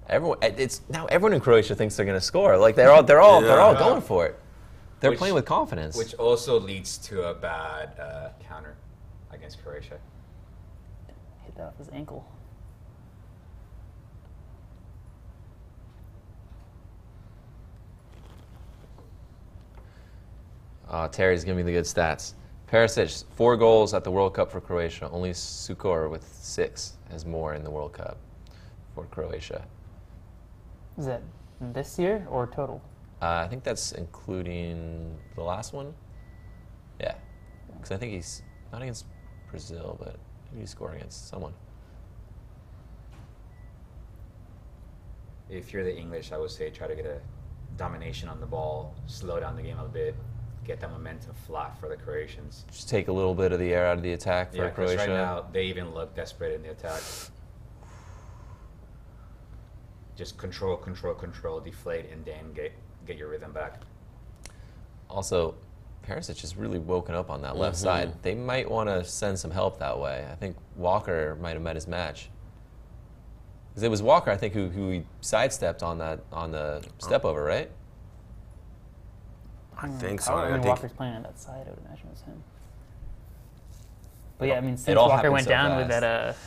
Everyone in Croatia thinks they're going to score. Like they're all Yeah. going for it. They're Which- playing with confidence. Which also leads to a bad counter against Croatia. Hit that off his ankle. Terry's giving me the good stats. Perisic, 4 goals at the World Cup for Croatia. Only Sukor with 6 has more in the World Cup for Croatia. Is that this year or total? I think that's including the last one. Yeah, because I think he's not against Brazil, but maybe he scored against someone. If you're the English, I would say try to get a domination on the ball, slow down the game a bit, get that momentum flat for the Croatians. Just take a little bit of the air out of the attack for Yeah, because Croatia. right now they even look desperate in the attack. just control, deflate, and then get your rhythm back. Also, Perisic has really woken up on that left side. They might want to send some help that way. I think Walker might have met his match. Because it was Walker, I think, who he sidestepped on the step over, right? I think so. I mean, think Walker's playing on that side. I would imagine it was him. But yeah, I mean, It since all Walker happened went so down with fast.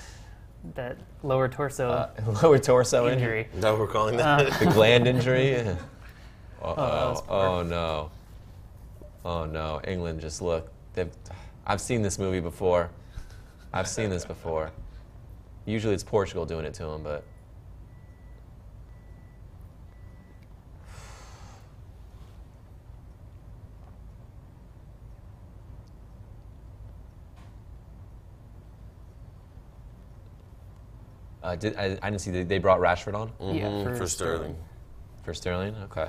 that lower torso Lower torso injury. injury, is that what we're calling that? The gland injury. that was Uh-oh. poor. Oh, no. Oh, no. England just look. I've seen this movie before. I've seen this before. Usually it's Portugal doing it to him, but... I didn't see they brought Rashford on Yeah, For Sterling. for Sterling. Okay.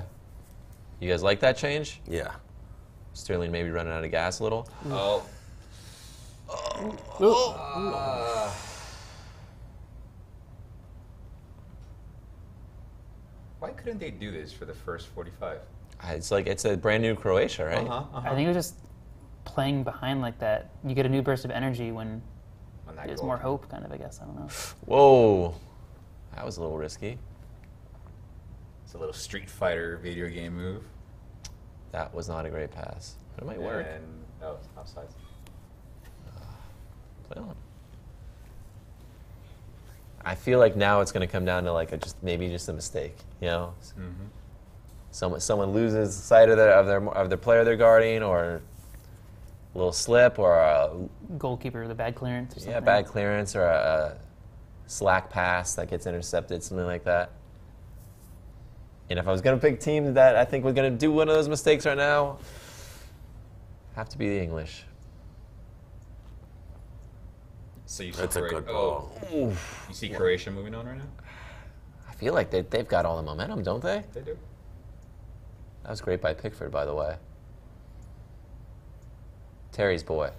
You guys like that change? Yeah. Sterling maybe running out of gas a little. Oh. Why couldn't they do this for the first 45? It's like it's a brand new Croatia, right? I think it was just playing behind like that. You get a new burst of energy when On that there's goal. more hope, kind of. I guess I don't know. Whoa, that was a little risky. It's a little Street Fighter video game move. That was not a great pass, but it might work. And, oh, it's offside. Play on. I feel like now it's going to come down to like maybe just a mistake, you know. Someone loses sight of their player they're guarding, or a little slip, or a Goalkeeper with a bad clearance or something. yeah, bad clearance, or a slack pass that gets intercepted, something like that. And if I was going to pick teams that I think was going to do one of those mistakes right now, have to be the English. So you see That's a good ball. You see Croatia moving on right now? I feel like they've got all the momentum, don't they? They do. That was great by Pickford, by the way. Terry's boy.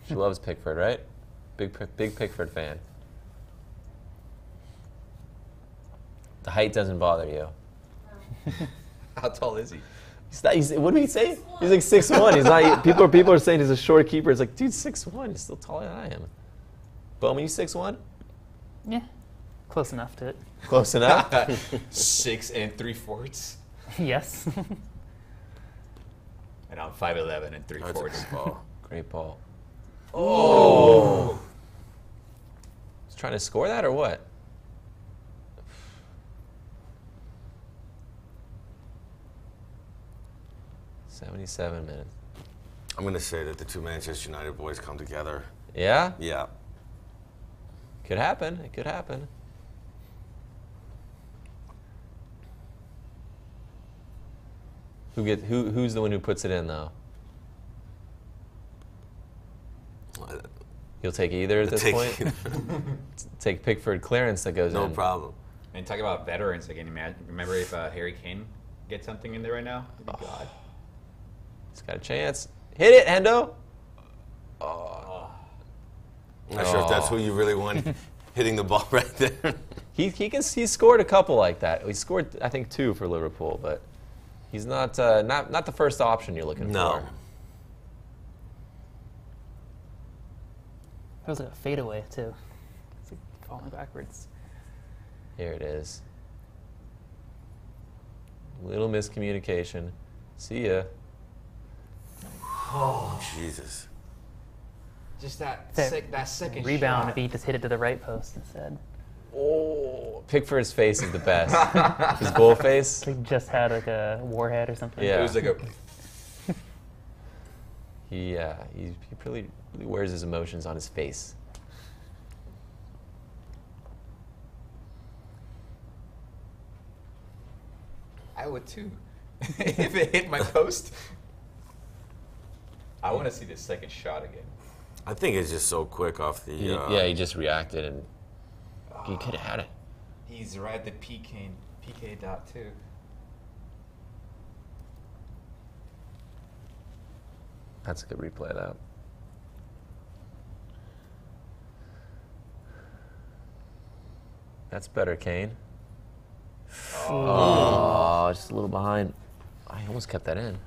She loves Pickford, right? Big Pickford fan. The height doesn't bother you. How tall is he? What did he say? He's like 6'1". He's not. People are saying he's a short keeper. It's like, dude, 6'1". He's still taller than I am. Bowman, you 6'1"? Yeah, close enough to it. Close enough. 6 3/4. Yes. And I'm 5'11 and That's a 3/4. good ball. Great ball. Oh! He's trying to score that or what? "77 minutes." I'm going to say that the two Manchester United boys come together. Yeah? Yeah. Could happen. It could happen. Who's the one who puts it in though? You'll take either at this Take- point. Take Pickford clearance that goes No in. problem. And talk about veterans again. Remember if Harry Kane gets something in there right now? Oh. God. He's got a chance. Hit it, Hendo. I'm not sure if that's who you really want hitting the ball right there. He's scored a couple like that. He scored I think 2 for Liverpool, but he's not the first option you're looking No. for. That was like a fadeaway too. It's like falling backwards. Here it is. Little miscommunication. See ya. Oh, Jesus. Just that second Rebound shot. if he just hit it to the right post instead. Oh, Pickford's face is the best. His bull face. He just had like a warhead or something. Yeah. It was like a. He really wears his emotions on his face. I would too. If it hit my post. I want to see the second shot again. I think it's just so quick off the. Yeah, he just reacted and he could have had it. He's right at the PK dot too. That's a good replay of that. That's better, Kane. Oh, just a little behind. I almost kept that in.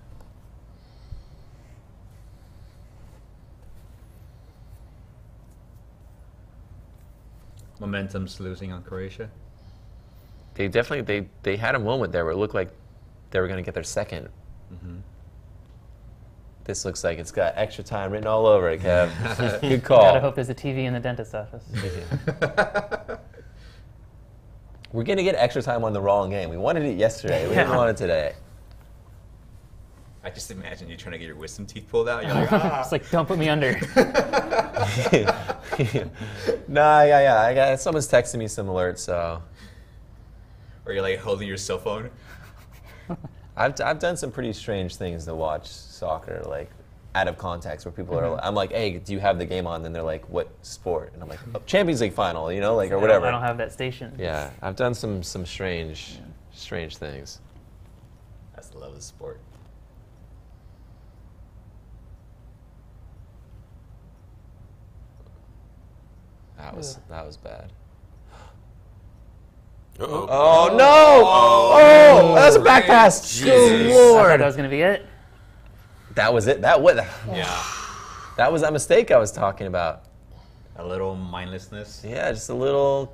Momentum's losing on Croatia. They definitely they had a moment there where it looked like they were going to get their second. This looks like it's got extra time written all over it, Kev. Good call. Gotta hope there's a TV in the dentist's office. We're going to get extra time on the wrong game. We wanted it yesterday. We didn't want it today. I just imagine you trying to get your wisdom teeth pulled out. You're like, ah. It's like, don't put me under. Nah, yeah. I got someone's texting me some alerts, so Or you're like holding your cell phone. I've done some pretty strange things to watch soccer, like out of context, where people are. I'm like, hey, do you have the game on? And they're like, what sport? And I'm like, oh, Champions League final, you know, like or whatever. I don't have that station. Yeah, I've done some strange things. That's the love of the sport. That was bad. Uh-oh. Oh no! Oh, that was a back pass. Jesus. Good I thought Lord! that was gonna be it. That was it. That was Yeah. that was that mistake I was talking about. A little mindlessness. Yeah, just a little.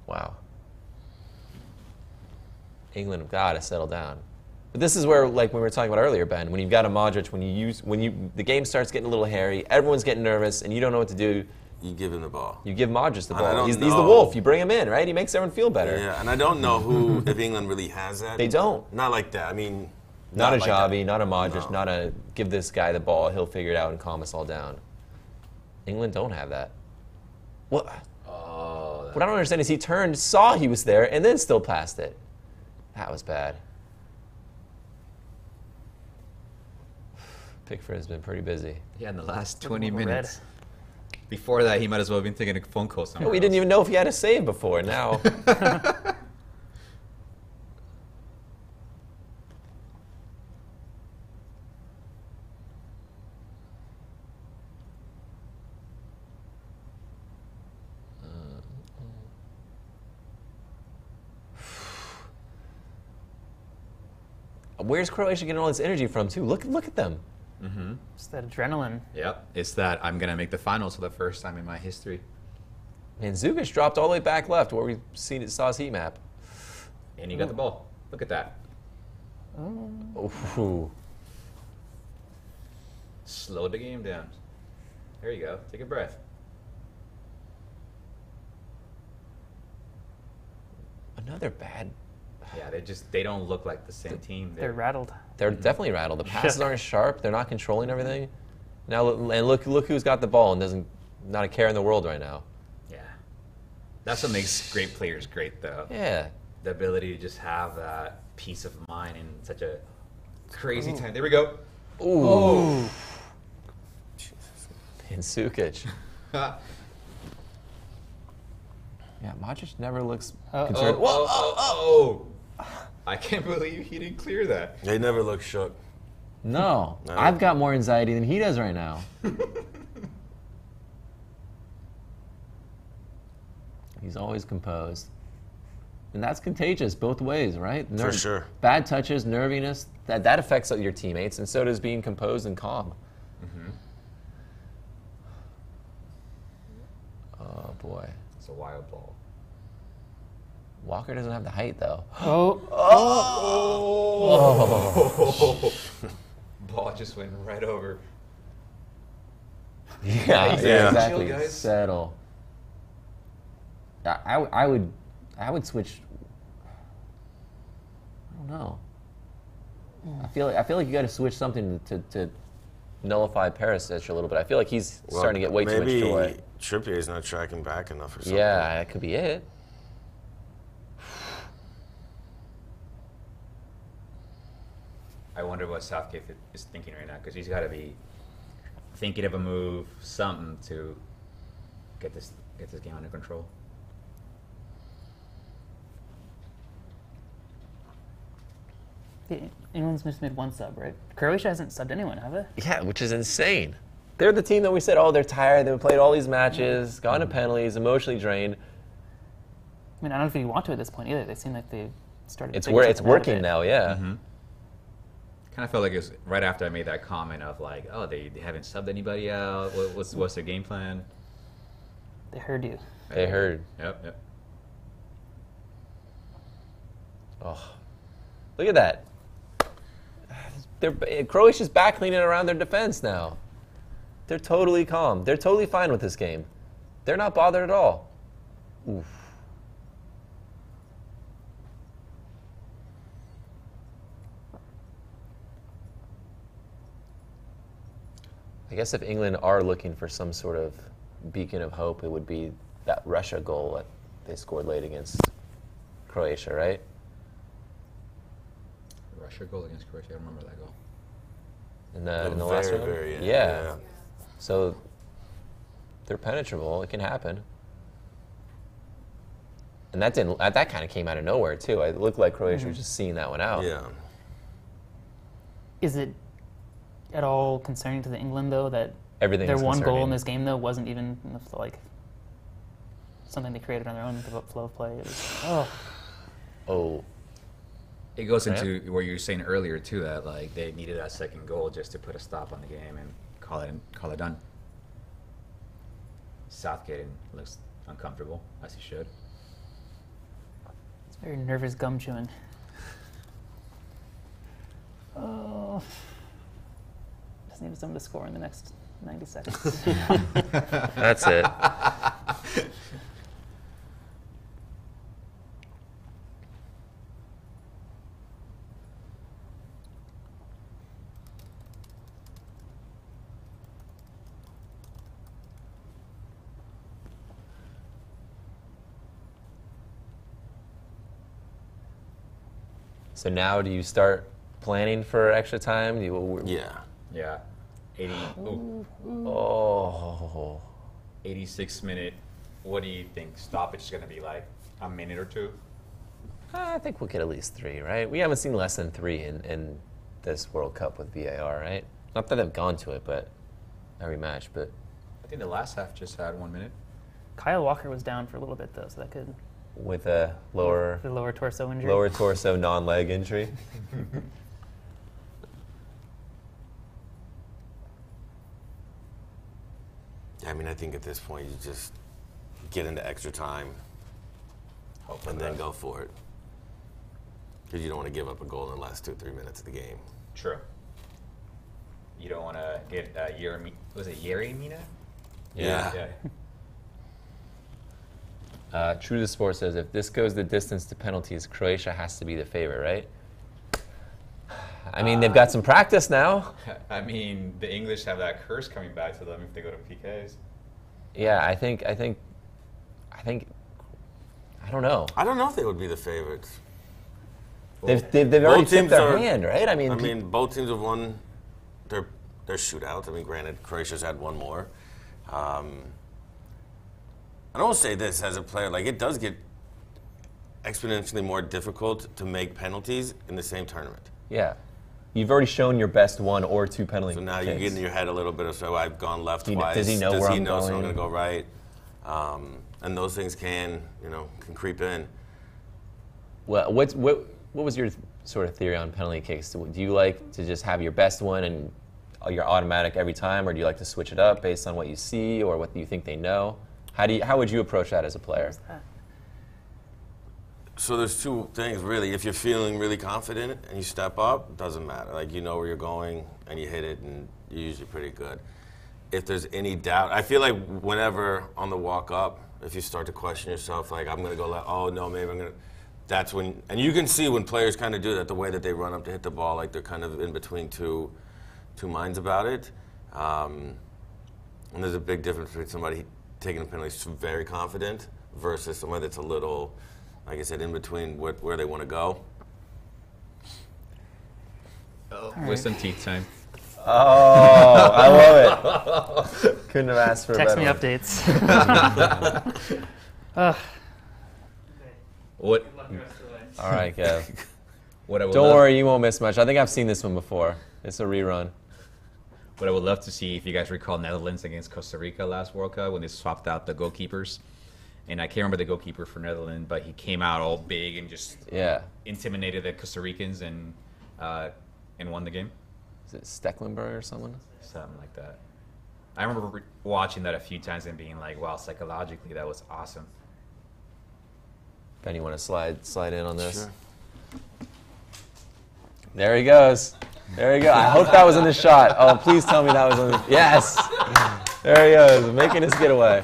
Wow. England have got to settle down. But this is where, like we were talking about earlier, Ben, when you've got a Modric, the game starts getting a little hairy, everyone's getting nervous, and you don't know what to do. You give him the ball. You give Modric the And I ball. don't He's the know. wolf. You bring him in, right? He makes everyone feel better. Yeah, and I don't know who, if England really has that. They don't. Not like that. I mean, Not a like Xavi, that. not a Modric, No. not a give this guy the ball, he'll figure it out and calm us all down. England don't have that. What? Oh. What I don't understand is he turned, saw he was there, and then still passed it. That was bad. Pickford has been pretty busy. Yeah, in the last 20 Red. minutes. Before that, he might as well have been taking a phone call somewhere. We didn't even know if he had a save before. Now, where's Croatia getting all this energy from, too? Look at them. It's that adrenaline. Yep. It's that I'm going to make the finals for the first time in my history. And Zukic dropped all the way back left where we saw his heat map. And you got the ball. Look at that. Ooh. Slow the game down. There you go. Take a breath. Another bad. Yeah, they don't look like the same team. They're rattled. They're definitely rattled. The passes aren't sharp. They're not controlling everything. Now look who's got the ball and not a care in the world right now. Yeah. That's what makes great players great, though. Yeah. The ability to just have that peace of mind in such a crazy time. There we go. Ooh. And Sukic. Yeah, Modric never looks concerned. Oh. I can't believe he didn't clear that. They never look shook. No, No. I've got more anxiety than he does right now. He's always composed. And that's contagious both ways, right? For sure. Bad touches, nerviness, that affects your teammates, and so does being composed and calm. Oh, boy. It's a wild ball. Walker doesn't have the height, though. Ball just went right over. Yeah, Yeah. exactly. Chill, guys. Settle. I would switch. I don't know. I feel like you got to switch something to nullify Perisic a little bit. I feel like he's starting to get way too much joy. Maybe Trippier's not tracking back enough or something. Yeah, that could be it. I wonder what Southgate is thinking right now, because he's got to be thinking of a move, something to get this game under control. Yeah, England's just made one sub, right? Croatia hasn't subbed anyone, have they? Yeah, which is insane. They're the team that we said, oh, they're tired. They've played all these matches, gone to penalties, emotionally drained. I mean, I don't know if you want to at this point either. They seem like they've started. It's figuring it's something out a working bit. now, yeah. Kind of felt like it was right after I made that comment of like, oh, they haven't subbed anybody out. What's their game plan? They heard you. They heard. Yep. Oh, look at that. Croatia's back cleaning around their defense now. They're totally calm. They're totally fine with this game. They're not bothered at all. Oof. I guess if England are looking for some sort of beacon of hope, it would be that Russia goal that they scored late against Croatia, right? Russia goal against Croatia. I don't remember that goal. In the last one? Very end, yeah. So they're penetrable. It can happen. And that kind of came out of nowhere too. It looked like Croatia was just seeing that one out. Yeah. Is it at all concerning to the England though that Everything their is one goal concerning. in this game though wasn't even enough to like something they created on their own flow of play? It was, Oh, It goes Right. into what you were saying earlier too, that like they needed that second goal just to put a stop on the game and call it done. Southgate looks uncomfortable, as he should. it's very nervous gum chewing. Oh, just needed someone to score in the next 90 seconds. that's it. So now do you start planning for extra time? Do you, Yeah. Yeah. 80, Oh. 86 minute. What do you think? Stoppage is going to be like a minute or two? I think we'll get at least 3, right? We haven't seen less than 3 in this World Cup with VAR, right? Not that they've gone to it, but every match, but I think the last half just had 1 minute. Kyle Walker was down for a little bit though, so that could with a lower the lower torso injury. lower torso non-leg injury. I mean, I think at this point you just get into extra time and then go for it. Because you don't want to give up a goal in the last 2-3 minutes of the game. True. You don't want to get Yeremina? Yeah. True to the Sport says, if this goes the distance to penalties, Croatia has to be the favorite, right? I mean, they've got some practice now. I mean, the English have that curse coming back to them if they go to PKs. Yeah, I think, I don't know. I don't know if they would be the favorites. They've already Both tipped teams their are- hand, right? I mean, both teams have won their shootouts. I mean, granted, Croatia's had one more. I will say this as a player, like it does get exponentially more difficult to make penalties in the same tournament. yeah. You've already shown your best 1 or 2 penalty So now you kicks. get in your head a little bit of, so I've gone left Does twice. he know where I'm so I'm going? going to go right? And those things can creep in. Well, what was your sort of theory on penalty kicks? Do you like to just have your best one and you're automatic every time, or do you like to switch it up based on what you see or what you think they know? How would you approach that as a player? So there's 2 things, really. If you're feeling really confident and you step up, it doesn't matter. Like, you know where you're going and you hit it, and you're usually pretty good. If there's any doubt, I feel like whenever on the walk up, if you start to question yourself, like, I'm going to go left, oh, no, maybe I'm going to, that's when, and you can see when players kind of do that, the way that they run up to hit the ball, like they're kind of in between two minds about it. And there's a big difference between somebody taking a penalty very confident versus somebody that's a little, like I said, in between where they want to go. Wisdom teeth time. Oh, I love it. Couldn't have asked for a Text better me one. updates. What? All right, Kev. What I would Don't love- worry, you won't miss much. I think I've seen this one before. It's a rerun. What I would love to see, if you guys recall, Netherlands against Costa Rica last World Cup when they swapped out the goalkeepers. And I can't remember the goalkeeper for Netherlands, but he came out all big and just intimidated the Costa Ricans and won the game. Is it Stecklenburg or someone? Something like that. I remember watching that a few times and being like, wow, psychologically, that was awesome. Ben, you want to slide in on this? Sure. There he goes. There you go. I hope that was in the shot. Oh, please tell me that was in the... Yes! There he goes, making his getaway.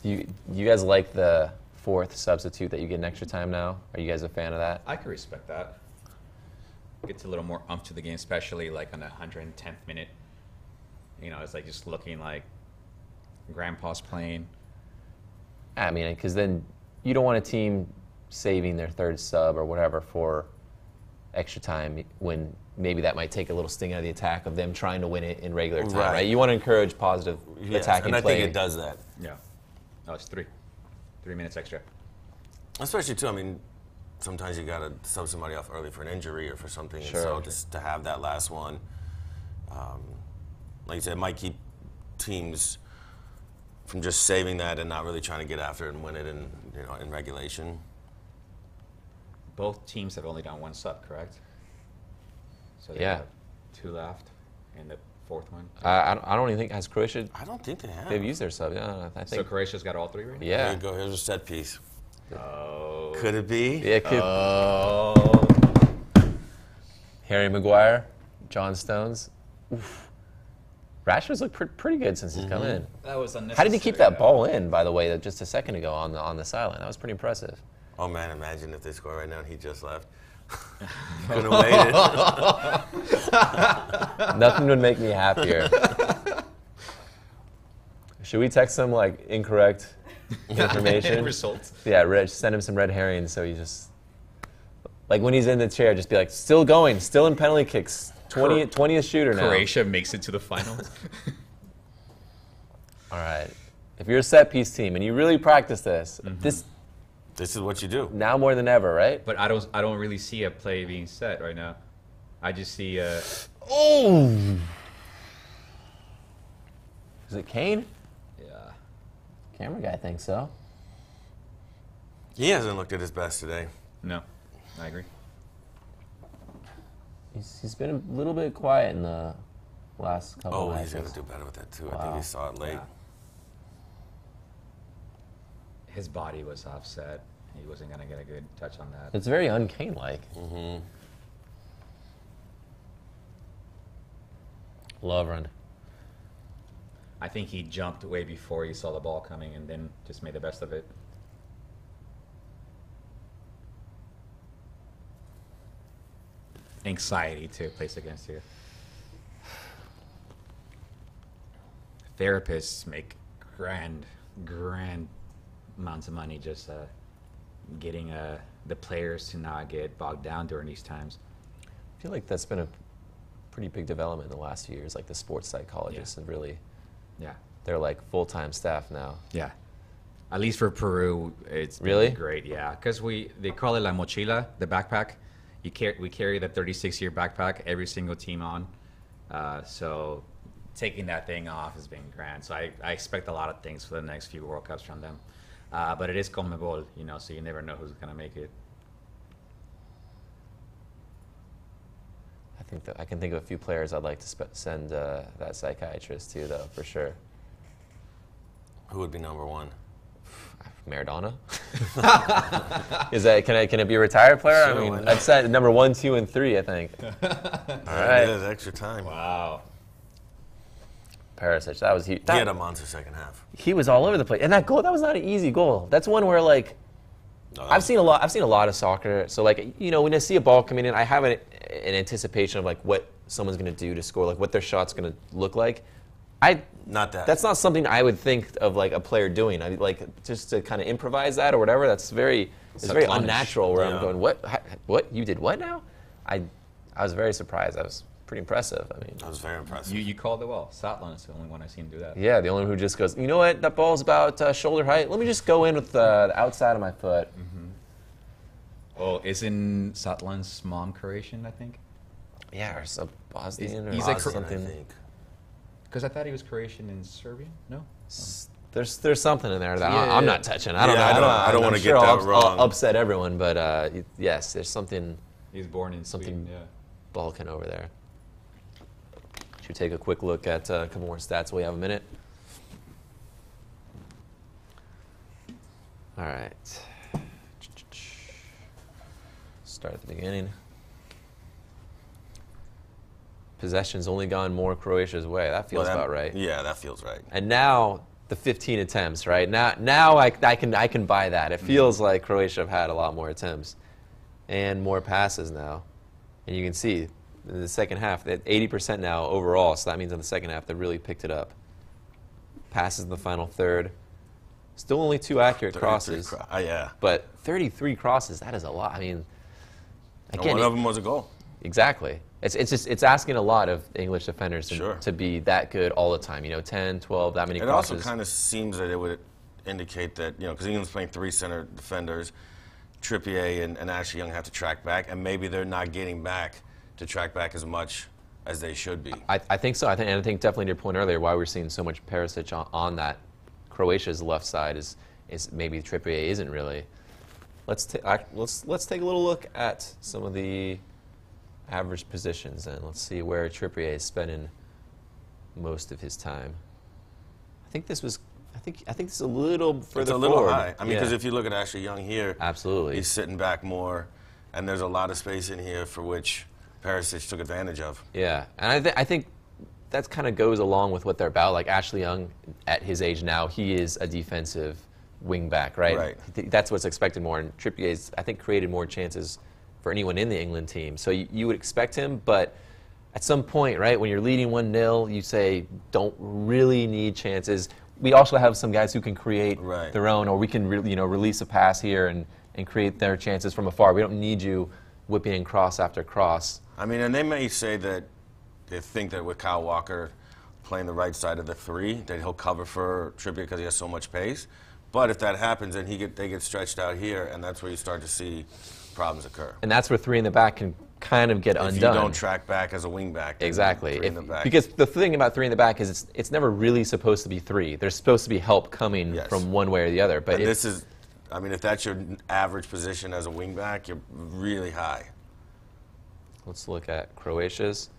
You guys like the fourth substitute that you get in extra time now? Are you guys a fan of that? I could respect that. Gets a little more umph to the game, especially like on the 110th minute. You know, it's like just looking like grandpa's playing. I mean, because then you don't want a team saving their third sub or whatever for extra time when maybe that might take a little sting out of the attack of them trying to win it in regular time, right? You want to encourage positive attacking and I play. think it does that. Yeah. Oh, it's 3 minutes extra. Especially, too, I mean, sometimes you got to sub somebody off early for an injury or for something. Sure. And so just to have that last one, like you said, it might keep teams from just saving that and not really trying to get after it and win it in regulation. Both teams have only done one sub, correct? So they Yeah. have 2 left and the fourth one. I don't even think, has Croatia, I don't think they have. they've used their sub, yeah, I So think. Croatia's got all 3 right? There Yeah. you go. Here's a set piece. Oh. Could it be? Yeah, could, Oh. Harry Maguire, John Stones. Oof. Rashford's looked pretty good since he's come in. That was unnecessary. How did he keep that ball in, by the way, just a second ago on the sideline? That was pretty impressive. Oh, man, imagine if they score right now and he just left. Couldn't have waited. Nothing would make me happier. Should we text him like incorrect information? Results. Yeah, send him some red herrings so he just, like when he's in the chair, just be like, still going, still in penalty kicks, 20th shooter now. Croatia makes it to the finals. All right. If you're a set piece team and you really practice this, This is what you do. now more than ever, right? But I don't really see a play being set right now. I just see Oh! Is it Kane? yeah. Camera guy thinks so. He hasn't looked at his best today. No, I agree. He's been a little bit quiet in the last couple Oh, of he's matches. going to do better with that, too. I think he saw it late. Yeah. His body was offset. He wasn't going to get a good touch on that. It's very un-Kane-like. Lovren. I think he jumped way before he saw the ball coming and then just made the best of it. Anxiety, too, plays against you. Therapists make grand amounts of money just getting the players to not get bogged down during these times. I feel like that's been a pretty big development in the last few years. Like the sports psychologists have really, Yeah. they're like full-time staff now. Yeah. At least for Peru, it's been Really? great. Yeah, because they call it la mochila, the backpack. We carry the 36-year backpack every single team on. So taking that thing off has been grand. So I expect a lot of things for the next few World Cups from them. But it is CONMEBOL, so you never know who's gonna make it. I think that I can think of a few players I'd like to send that psychiatrist to, though, for sure. Who would be number one? Maradona? Is that can it be a retired player? Sure, I why mean, not? I'd say number 1, 2, and 3. I think. All right. It is extra time. Wow. Perisic, that was He had a monster second half. he was all over the place, and that goal, that was not an easy goal. That's one where like I've seen a lot of soccer. So like when I see a ball coming in, I have an anticipation of like what someone's going to do to score, like what their shot's going to look like. Not that. That's not something I would think of like a player doing. I like just to kind of improvise that or whatever. That's very Subconscious. unnatural. Where I'm Yeah. going, what you did what now? I was very surprised. I was pretty impressive. I mean, That was very impressive. You called it well. Satlan is the only one I've seen do that. yeah, the only one who just goes, you know what? That ball's about shoulder height. Let me just go in with the outside of my foot. Oh, isn't Satlan's mom Croatian, I think? Yeah, or some Bosnian or He's like something. I think. Because I thought he was Croatian and Serbian. No. There's something in there that Yeah, I'm yeah. not touching. I don't Yeah, know. I don't I'm wanna sure get I'll that wrong. I'll upset everyone, but yes, there's something He was born in Something- Sweden. Yeah. Balkan over there. Should we take a quick look at a couple more stats? We have a minute. All right. Start at the beginning. Possession's only gone more Croatia's way. That feels about right. Yeah, that feels right. And now the 15 attempts, right? Now I can buy that. It feels like Croatia have had a lot more attempts and more passes now. And you can see in the second half that 80% now overall. So that means in the second half they really picked it up. Passes in the final third. Still only 2 accurate 33 crosses, yeah. but 33 crosses. That is a lot. I mean, And again, one of them was a goal. exactly. It's asking a lot of English defenders Sure. to be that good all the time. 10, 12, that many It crosses. also kind of seems that it would indicate that, because England's playing 3 center defenders, Trippier and Ashley Young have to track back, and maybe they're not getting back to track back as much as they should be. I think so. I think definitely to your point earlier, why we're seeing so much Perisic on that Croatia's left side is maybe Trippier isn't really. Let's take a little look at some of the average positions and let's see where Trippier is spending most of his time. I think this is a little further It's a little forward. high. I mean, because Yeah. if you look at Ashley Young here, Absolutely. he's sitting back more, and there's a lot of space in here for which Perisic took advantage of. Yeah, and I think that kind of goes along with what they're about. Like Ashley Young, at his age now, he is a defensive wing back, right? Right. That's what's expected more. And Trippier's, I think, created more chances for anyone in the England team. So you would expect him, but at some point, right, when you're leading 1-0, you say, don't really need chances. We also have some guys who can create Right. their own, or we can release a pass here and create their chances from afar. We don't need you whipping in cross after cross. I mean, and they may say that they think that with Kyle Walker playing the right side of the 3, that he'll cover for Trippier because he has so much pace. But if that happens, then they get stretched out here, and that's where you start to see problems occur. And that's where 3 in the back can kind of get If undone. you don't track back as a wing back. then Exactly. 3 in the back. Because the thing about 3 in the back is it's never really supposed to be 3. There's supposed to be help coming Yes. from one way or the other. But And this is, I mean, if that's your average position as a wing back, you're really high. let's look at Croatia's.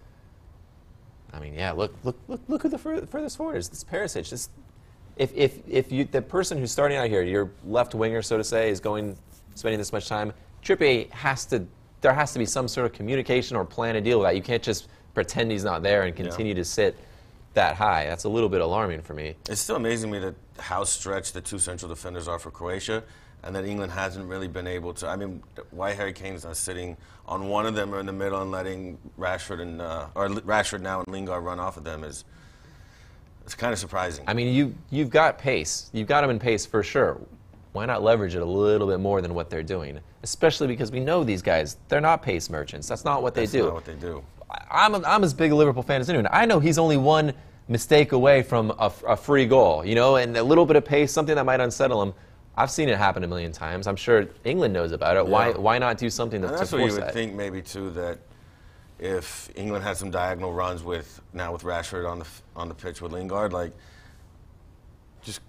I mean, yeah, look who the furthest forward is. This Perisic. If you, the person who's starting out here, your left winger, so to say, is spending this much time, Trippier there has to be some sort of communication or plan to deal with that. You can't just pretend he's not there and continue to sit that high. That's a little bit alarming for me. It's still amazing to me that how stretched the 2 central defenders are for Croatia, and that England hasn't really been able to. I mean, why Harry Kane's not sitting on one of them or in the middle and letting Rashford now and Lingard run off of them is it's kind of surprising. I mean, you've got pace. You've got them in pace for sure. Why not leverage it a little bit more than what they're doing? Especially because we know these guys, they're not pace merchants. That's not what they do. That's not what they do. I'm as big a Liverpool fan as anyone. I know he's only one mistake away from a free goal, and a little bit of pace, something that might unsettle him. I've seen it happen a million times. I'm sure England knows about it. Yeah. Why not do something to And force that's what you would that? think maybe too, that if England had some diagonal runs with Rashford on the pitch with Lingard, like just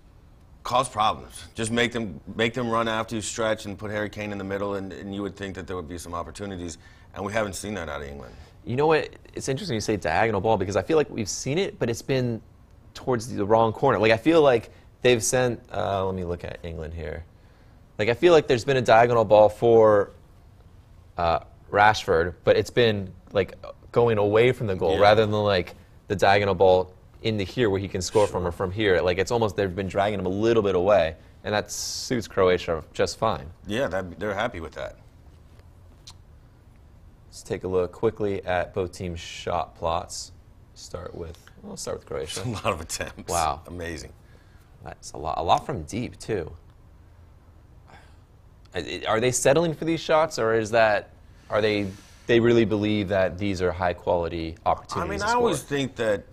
cause problems. Just make them run after you, stretch, and put Harry Kane in the middle, and you would think that there would be some opportunities. And we haven't seen that out of England. You know what? It's interesting you say diagonal ball because I feel like we've seen it, but it's been towards the wrong corner. Like I feel like they've sent. Let me look at England here. Like I feel like there's been a diagonal ball for Rashford, but it's been like going away from the goal rather than like the diagonal ball into here where he can score from or from here. Like it's almost they've been dragging him a little bit away, and that suits Croatia just fine. Yeah, they're happy with that. Let's take a look quickly at both teams' shot plots. We'll start with Croatia. A lot of attempts. Wow. Amazing. That's a lot from deep too. Are they settling for these shots, or are they really believe that these are high quality I opportunities? mean, to I score? always think that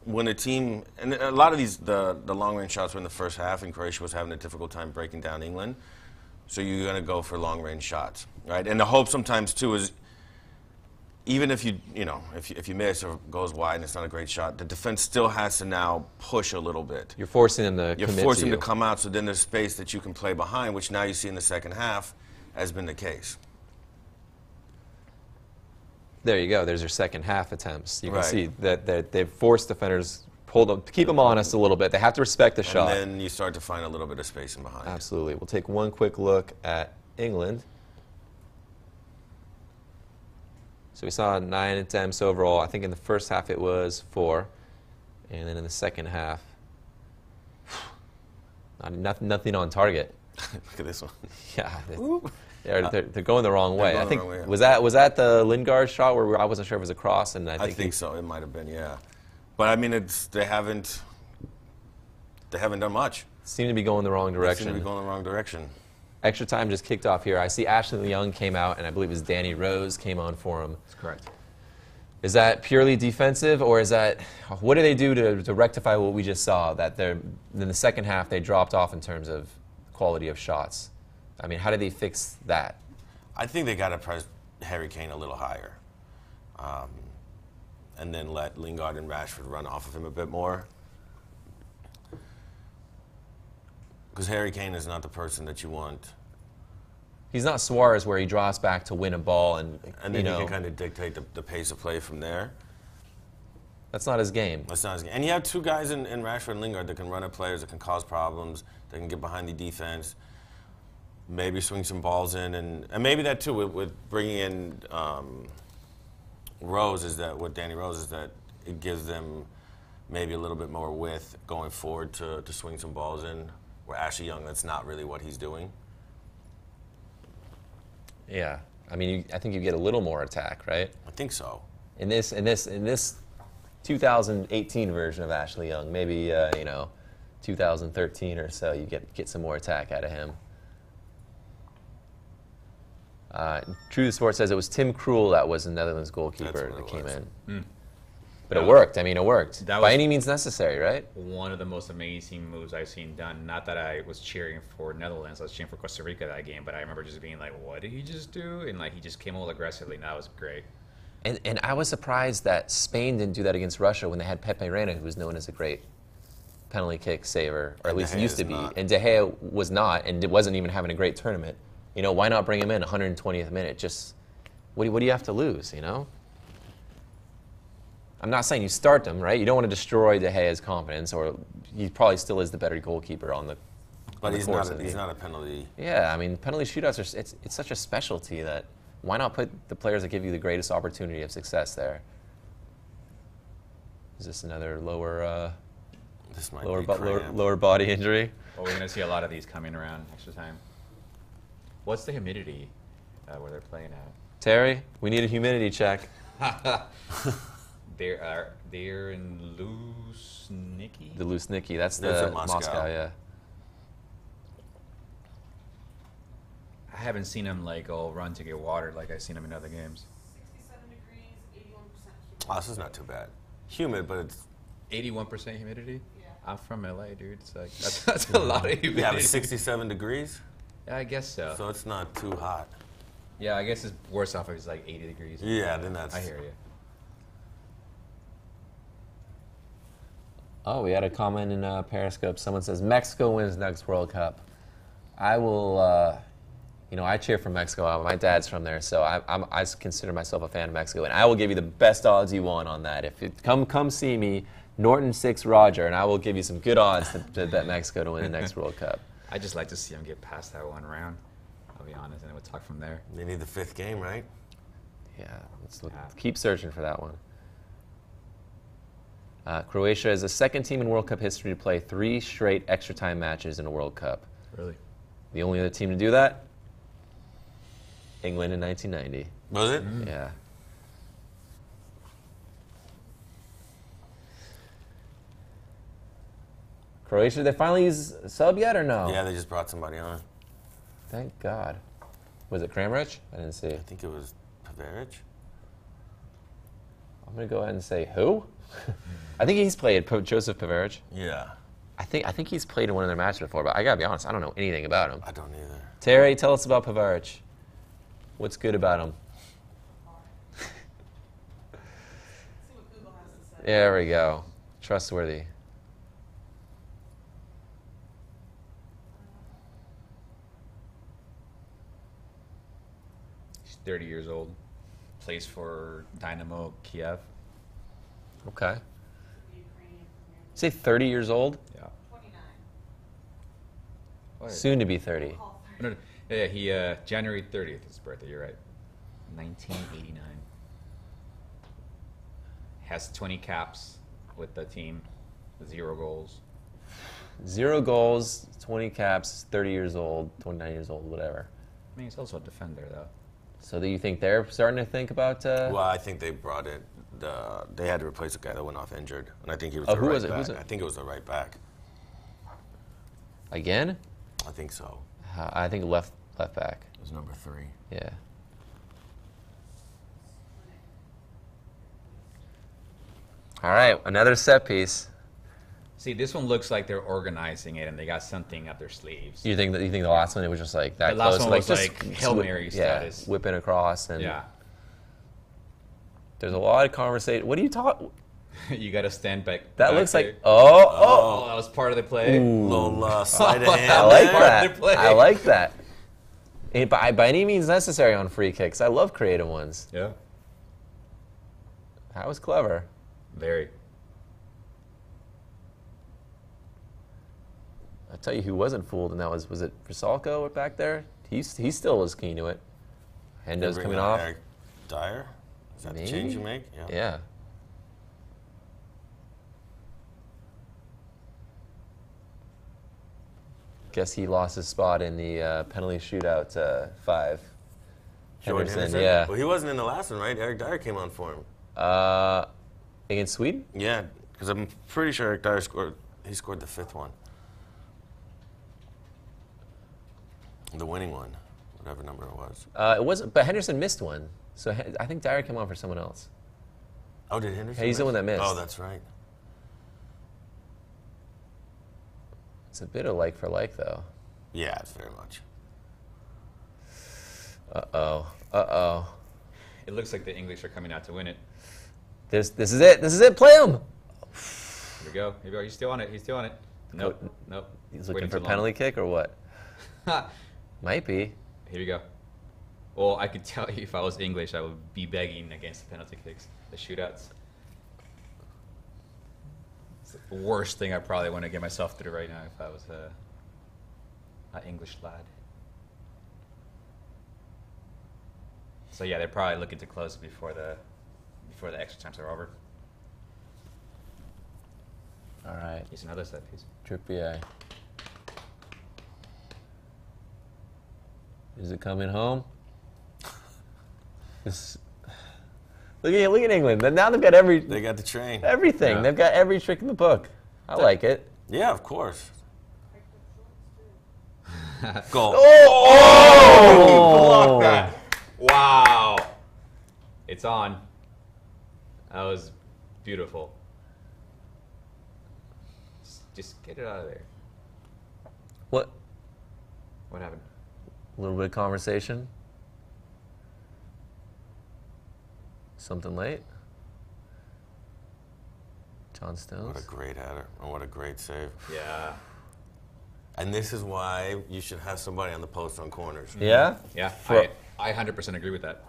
when a team, and a lot of these, the long range shots were in the first half, and Croatia was having a difficult time breaking down England. So you're going to go for long-range shots, right? And the hope sometimes too is, even if if you miss or goes wide and it's not a great shot, the defense still has to now push a little bit. You're forcing them to You're commit forcing to them you. to come out, so then there's space that you can play behind, which now you see in the second half has been the case. There you go. There's your second half attempts. You can Right. see that they've forced defenders, keep them honest a little bit. They have to respect the shot. And then you start to find a little bit of space in behind. Absolutely. We'll take one quick look at England. So we saw 9 attempts overall. I think in the first half it was 4. And then in the second half, nothing on target. Look at this one. Yeah, they're going the wrong way. going I the think wrong way, yeah. was that the Lingard shot where I wasn't sure if it was a cross, and I think so. It might have been, yeah. But I mean, they haven't done much. seemed to be going the wrong They direction. seem to be going the wrong direction. Extra time just kicked off here. I see Ashley Young came out, and I believe it was Danny Rose came on for him. That's correct. Is that purely defensive, or is that what do they do to rectify what we just saw? That in the second half they dropped off in terms of quality of shots. I mean, how do they fix that? I think they got to press Harry Kane a little higher, and then let Lingard and Rashford run off of him a bit more. Because Harry Kane is not the person that you want. He's not Suarez where he drops back to win a ball and And then you can kind of dictate the pace of play from there. that's not his game. That's not his game. And you have two guys in Rashford and Lingard that can run at players, that can cause problems, that can get behind the defense, maybe swing some balls in. And maybe that too, with bringing in Rose, is that what Danny Rose is that it gives them maybe a little bit more width going forward to swing some balls in. Where Ashley Young, that's not really what he's doing. Yeah, I mean, I think you get a little more attack, right? I think so. In this 2018 version of Ashley Young, maybe 2013 or so, you get some more attack out of him. True the Sport says it was Tim Krul that was the Netherlands goalkeeper That's what that it came was. in. But it worked. I mean, it worked. That By was- any means necessary, right? One of the most amazing moves I've seen done. Not that I was cheering for Netherlands, I was cheering for Costa Rica that game, but I remember just being like, what did he just do? And like he just came all aggressively, and that was great. And I was surprised that Spain didn't do that against Russia when they had Pepe Reina, who was known as a great penalty kick saver, or at And least De Gea used is to be. not. And De Gea was not, and wasn't even having a great tournament. Why not bring him in 120th minute? Just what do you have to lose? I'm not saying you start them, right? You don't want to destroy De Gea's confidence, or he probably still is the better goalkeeper on the. But on the he's force not. of the He's game. not a penalty. Yeah, I mean, penalty shootouts it's such a specialty that why not put the players that give you the greatest opportunity of success there? Is this another lower This might be cramp. lower body injury? Well, we're going to see a lot of these coming around extra time. What's the humidity where they're playing at? Terry, we need a humidity check. They're in Luzhniki? The Luzhniki, that's That's the in Moscow. yeah. I haven't seen them like all run to get water like I've seen them in other games. 67 degrees, 81% humidity. Oh, this is not too bad. Humid, but it's 81% humidity? Yeah. I'm from LA, dude. It's like that's a lot of humidity. yeah, it's 67 degrees, Yeah, I guess so. so it's not too hot. Yeah, I guess it's worse off if it's like 80 degrees. Yeah, then that's. I hear you. Oh, we had a comment in Periscope. Someone says Mexico wins next World Cup. I will. I cheer for Mexico. My dad's from there, so I consider myself a fan of Mexico, and I will give you the best odds you want on that. If it come see me, Norton 6 Roger, and I will give you some good odds to bet Mexico to win the next World Cup. I just like to see them get past that one round. I'll be honest, and then we'll talk from there. They need the 5th game, right? Yeah, let's Yeah. keep searching for that one. Croatia is the second team in World Cup history to play 3 straight extra time matches in a World Cup. Really? The only other team to do that, England in 1990. Was it? Yeah. Croatia, did they finally use a sub yet or no? Yeah, they just brought somebody on. Thank God. Was it Kramaric? I didn't see. I think it was Pavaric. I'm going to go ahead and say who? I think he's played Joseph Pavaric. Yeah. I think he's played in one of their matches before, but I gotta be honest, I don't know anything about him. I don't either. Terry, tell us about Pavaric. What's good about him? See what Google has to say. There we go. Trustworthy. He's 30 years old. Plays for Dynamo Kiev. Okay. The Ukrainian Premier Say 30 years old? Yeah. 29. Soon to be 30. Call No, no, yeah, he January 30th is his birthday. You're right. 1989. Has 20 caps with the team, 0 goals. 0 goals, 20 caps, 30 years old, 29 years old, whatever. I mean, he's also a defender, though. So do you think they're starting to think about? Well, I think they brought it. They had to replace a guy that went off injured, and I think he was Oh, the who right was it? Who back. was it? I think it was the right back. Again? I think so. I think left back. It was number 3. Yeah. All right, another set piece. See, this one looks like they're organizing it and they got something up their sleeves. You think the last one it was just like that The last close, one like was just like Hail Mary status. Yeah, whipping across and Yeah. there's a lot of conversation. What do you talk? You got to stand back. That back looks there. like Oh, that was part of the play. Little sleight of hand. I like there. that. play. I like that. By any means necessary on free kicks. I love creative ones. Yeah. That was clever. Very. I'll tell you who wasn't fooled, and that was it Versalco back there? He still was keen to it. Hendo's Bring coming on off. Eric Dyer? Is that Maybe? the change you make? Yeah. Guess he lost his spot in the penalty shootout 5. Jordan Henderson? yeah. Well, he wasn't in the last one, right? Eric Dyer came on for him. Against Sweden? Yeah, because I'm pretty sure Eric Dyer scored the 5th one. The winning one, whatever number it was. It wasn't, but Henderson missed one. So I think Dyer came on for someone else. Oh, did Henderson? Hey, he's the miss? one that missed. Oh, that's right. It's a bit of like for like, though. Yeah, it's very much. Uh-oh. It looks like the English are coming out to win it. This is it. This is it. Play him. Here we go. Here we go. He's still on it. He's still on it. Nope. Nope. He's looking Waiting for a too penalty kick or what? long. Might be. Here we go. Well, I could tell you if I was English, I would be begging against the penalty kicks, the shootouts. It's the worst thing I probably want to get myself through right now if I was an English lad. So yeah, they're probably looking to close before the extra times are over. All right. Here's another set piece. Trippier. Is it coming home? Look at England. Now they've got They got the train. everything. Yeah. They've got every trick in the book. I like it. Yeah, of course. Shorts, too. Goal. Oh! Block that. Wow. It's on. That was beautiful. Just get it out of there. What? What happened? A little bit of conversation. Something late. John What Stones. a great header. And what a great save. Yeah. And this is why you should have somebody on the post on corners. Yeah? Yeah. For- I 100% agree with that.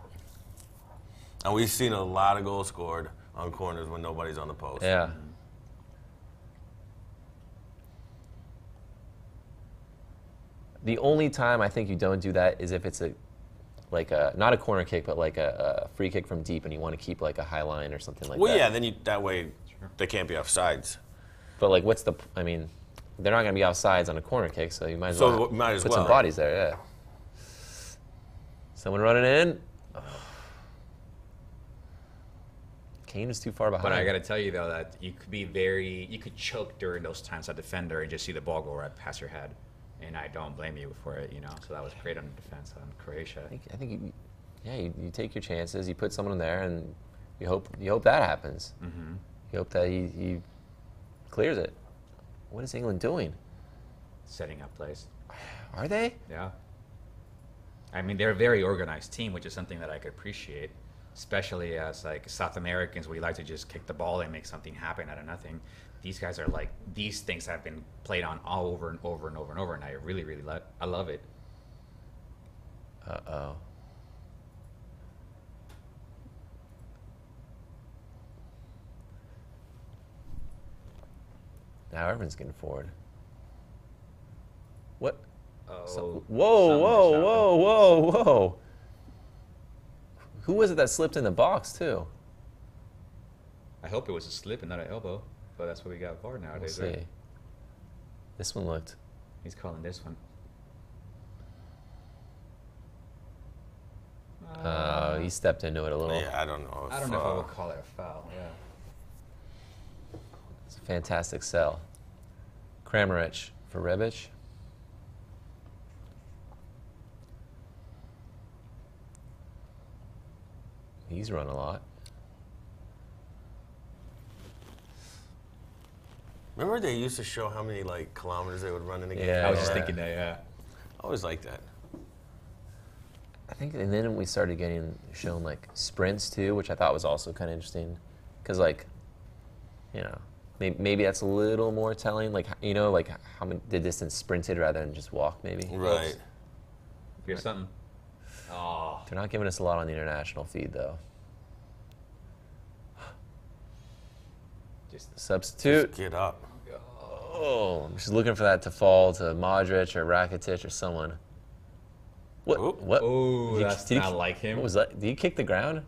And we've seen a lot of goals scored on corners when nobody's on the post. Yeah. The only time I think you don't do that is if it's not a corner kick, but like a free kick from deep, and you want to keep like a high line or something like Well, that. yeah, then that way they can't be offsides. But like, I mean, they're not going to be offsides on a corner kick, so you might as So well might as put well. some bodies there. Yeah. Someone running in. Kane is too far behind. But I got to tell you, though, that you could choke during those times at defender and just see the ball go right past your head. And I don't blame you for it, So that was great on the defense on Croatia. I think you take your chances. You put someone in there, and you hope that happens. Mm-hmm. You hope that he clears it. What is England doing? Setting up plays. Are they? Yeah. I mean, they're a very organized team, which is something that I could appreciate, especially as like South Americans, we like to just kick the ball and make something happen out of nothing. These guys are like, these things have been played on all over and over and over and over, and I really, really I love it. Uh-oh. Now everyone's getting forward. What? Oh, Whoa, whoa, whoa, whoa, whoa. Who was it that slipped in the box, too? I hope it was a slip and not an elbow, but that's what we got for nowadays. We'll see. Right? This one looked. He's calling this one. He stepped into it a little. Yeah, I don't know. I don't know if I would call it a foul. Yeah. It's a fantastic sell. Kramaric for Rebic. He's run a lot. Remember they used to show how many like kilometers they would run in a game? Yeah, I was just yeah. thinking that, yeah. I always liked that. I think, and then we started getting shown like sprints too, which I thought was also kind of interesting, because like, you know, maybe that's a little more telling. Like, you know, like how many the distance sprinted rather than just walk, maybe. Right. Here's something. Oh, They're not giving us a lot on the international feed though. just Substitute. Get up. Oh, I'm just looking for that to fall to Modric or Rakitic or someone. What? Oop. What? Oh, Did he- that's did he- not like him. What was that? Did he kick the ground?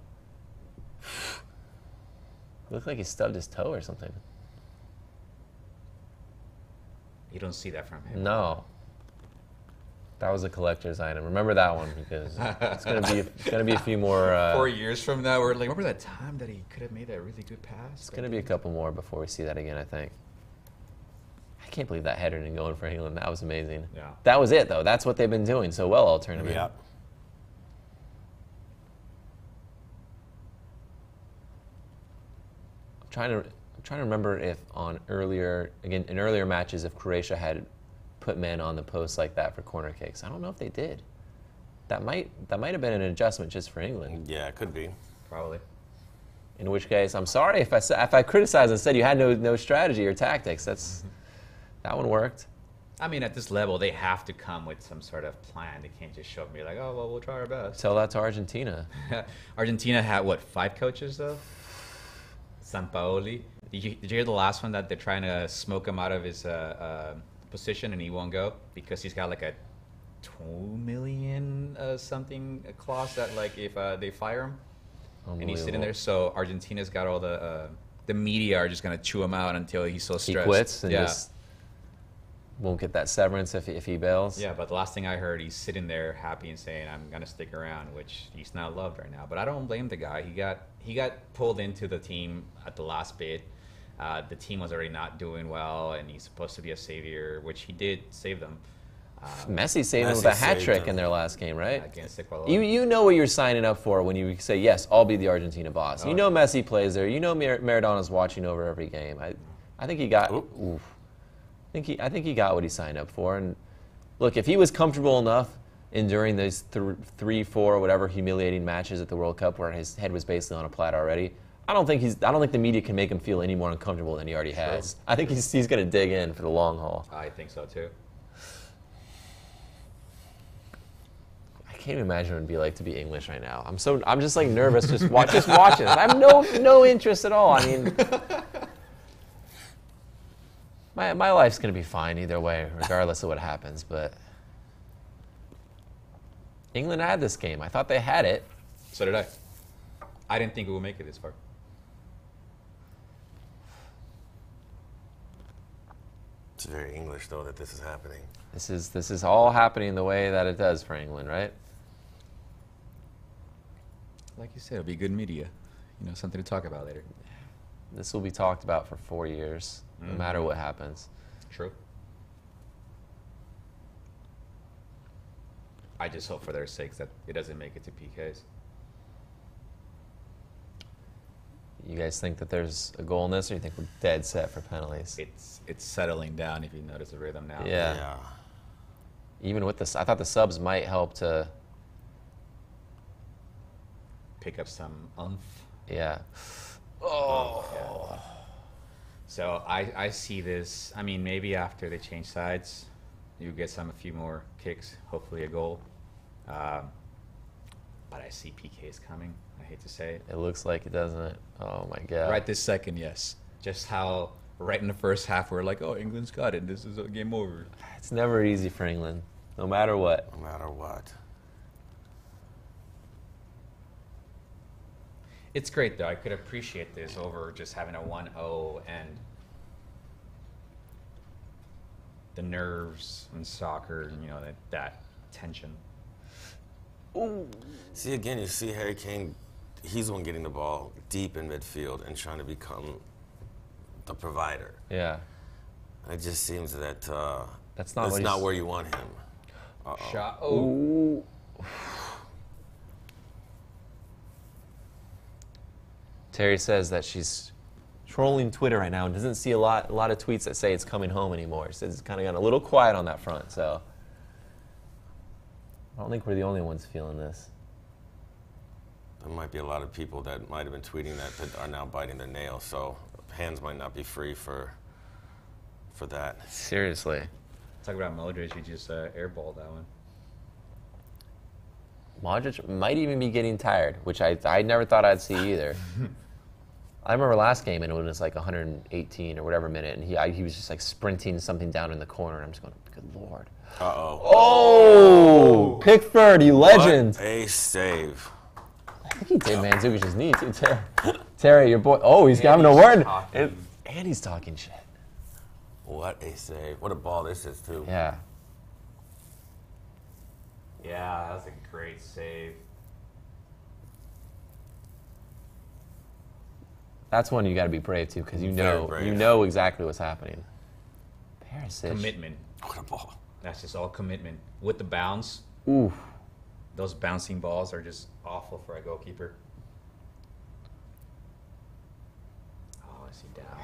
Looked like he stubbed his toe or something. You don't see that from him. No. That was a collector's item. Remember that one because it's gonna be a few more. 4 years from now, we're like, remember that time that he could have made that really good pass? It's gonna be a couple more before we see that again, I think. I can't believe that header didn't go in for England. That was amazing. Yeah. That was it though. That's what they've been doing so well all tournament. Yeah. I'm trying to remember if in earlier matches if Croatia had put men on the post like that for corner kicks. I don't know if they did. That might have been an adjustment just for England. Yeah, it could be. Probably. In which case, I'm sorry if I criticized and said you had no strategy or tactics. That one worked. I mean, at this level, they have to come with some sort of plan. They can't just show up and be like, oh, well, we'll try our best. Tell that to Argentina. Argentina had, what, 5 coaches, though? Sampaoli. Did you hear the last one that they're trying to smoke him out of his position and he won't go because he's got like a 2 million something clause that like if they fire him and he's sitting there. So Argentina's got all the media are just gonna chew him out until he's so stressed. He quits and yeah. just won't get that severance if he bails. Yeah, but the last thing I heard, he's sitting there happy and saying, "I'm gonna stick around," which he's not loved right now. But I don't blame the guy. He got pulled into the team at the last bit. The team was already not doing well, and he's supposed to be a savior, which he did save them. Messi saved them with Messi a hat saved trick them. in their last game, right? Against Ecuador. You know what you're signing up for when you say, yes, I'll be the Argentina boss. You know Messi plays there. You know Maradona's watching over every game. I think he got oof. I think he got what he signed up for. And look, if he was comfortable enough enduring those 3, 4, whatever humiliating matches at the World Cup where his head was basically on a platter already, I don't think the media can make him feel any more uncomfortable than he already has. I think he's going to dig in for the long haul. I think so too. I can't even imagine what it'd be like to be English right now. I'm just like nervous just watching this. I have no interest at all. I mean, my life's gonna be fine either way, regardless of what happens. But England had this game. I thought they had it. So did I. I didn't think we would make it this far. It's very English, though, that this is happening. This is all happening the way that it does for England, right? Like you said, it'll be good media. You know, something to talk about later. This will be talked about for 4 years, no matter what happens. True. I just hope for their sakes that it doesn't make it to PKs. You guys think that there's a goal in this, or you think we're dead set for penalties? It's settling down if you notice the rhythm now. Yeah. Even with this, I thought the subs might help to Pick up some oomph. Yeah. Yeah. So I see this. I mean, maybe after they change sides, you get a few more kicks, hopefully a goal. But I see PKs coming. I hate to say it. It looks like it, doesn't it? Oh my God. Right this second, yes. Just how right in the first half we're like, oh, England's got it. This is a game over. It's never easy for England, no matter what. No matter what. It's great though. I could appreciate this over just having a 1-0 and the nerves in soccer, you know, that tension. Ooh. See, again, you see Harry Kane, he's the one getting the ball deep in midfield and trying to become the provider. Yeah. It just seems that That's not where you want him. Uh-oh. Shot. Ooh. Terry says that she's trolling Twitter right now and doesn't see a lot of tweets that say it's coming home anymore. She says it's kind of gotten a little quiet on that front, so I don't think we're the only ones feeling this. There might be a lot of people that might have been tweeting that are now biting their nails, so hands might not be free for that. Seriously. Talk about Modric, he just airballed that one. Modric might even be getting tired, which I never thought I'd see either. I remember last game, and it was like 118 or whatever minute, and he was just like sprinting something down in the corner, and I'm just going, good Lord. Uh-oh. Oh! Pickford, you legend. What a save. I think he did Mandzukic's knee, too. Terry, your boy. Oh, he's having a word. And he's talking shit. What a save. What a ball this is, too. Yeah. Yeah, that was a great save. That's one you got to be brave to, because you Very brave. know exactly what's happening. Perisic. Commitment. What a ball. That's just all commitment. With the bounce, Ooh. those bouncing balls are just awful for a goalkeeper. Oh, is he down?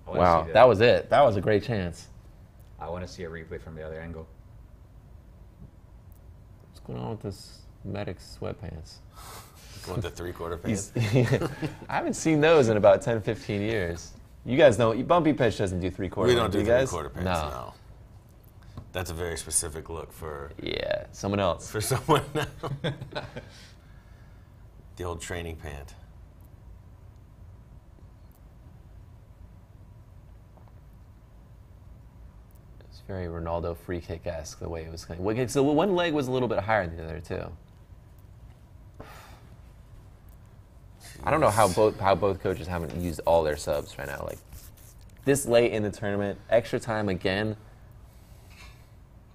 I wanna Wow, see that was it. That was a great chance. I want to see a replay from the other angle. What's going on with this medic's sweatpants? Going to three-quarter pants. I haven't seen those in about 10, 15 years. You guys know, Bumpy Pitch doesn't do three-quarter We pants, don't do you guys? three-quarter pants, no. That's a very specific look for Yeah, someone else. for someone now. The old training pant. It's very Ronaldo free kick-esque, the way it was going. So one leg was a little bit higher than the other, too. I don't know how both coaches haven't used all their subs right now. Like, this late in the tournament, extra time again.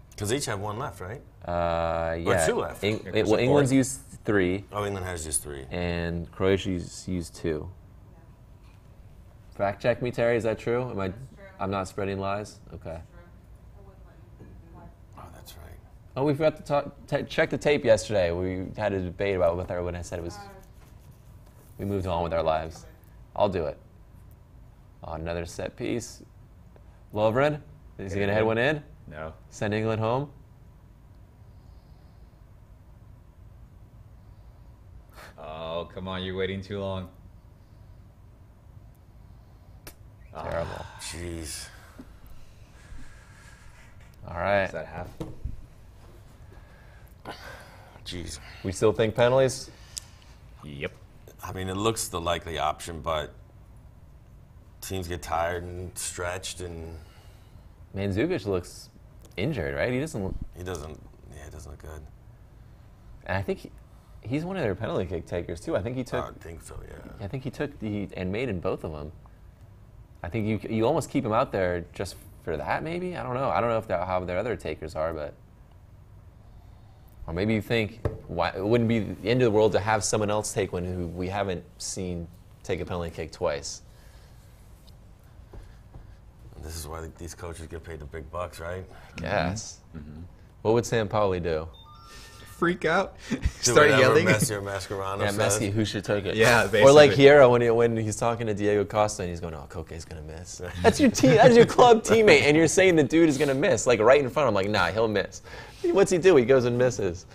Because each have one left, right? Yeah. Or two left. Well, England's used 3, Oh, England has just 3. and Croatia's used 2. Fact check me, Terry. Is that true? That's true. I'm not spreading lies. Okay. True. I wouldn't let you lie. Oh, that's right. Oh, we forgot to check the tape yesterday. We had a debate about whether when I said it was. We moved on with our lives. I'll do it. Oh, another set piece. Lovren, is he gonna head one in? No. Send England home? Oh, come on, you're waiting too long. Terrible. Jeez. All right. Is that half? Jeez. We still think penalties? Yep. I mean, it looks the likely option, but teams get tired and stretched, and Mandzukic looks injured, right? He doesn't. he doesn't look good. And I think he's one of their penalty kick takers too. I think he took. I think so, yeah. I think he took and made in both of them. I think you almost keep him out there just for that, maybe. I don't know. I don't know if how their other takers are, but. Or maybe you think it wouldn't be the end of the world to have someone else take one who we haven't seen take a penalty kick twice. And this is why these coaches get paid the big bucks, right? Yes. What would Sam Pauli do? freak out, Do start whatever yelling. Messi or Mascherano Yeah, says. Messi, who should take it? Yeah, Or like basically. here when he's talking to Diego Costa and he's going, "Oh, Koke's gonna miss." That's your team. That's your club teammate, and you're saying the dude is gonna miss, like right in front. I'm like, nah, he'll miss. What's he do? He goes and misses.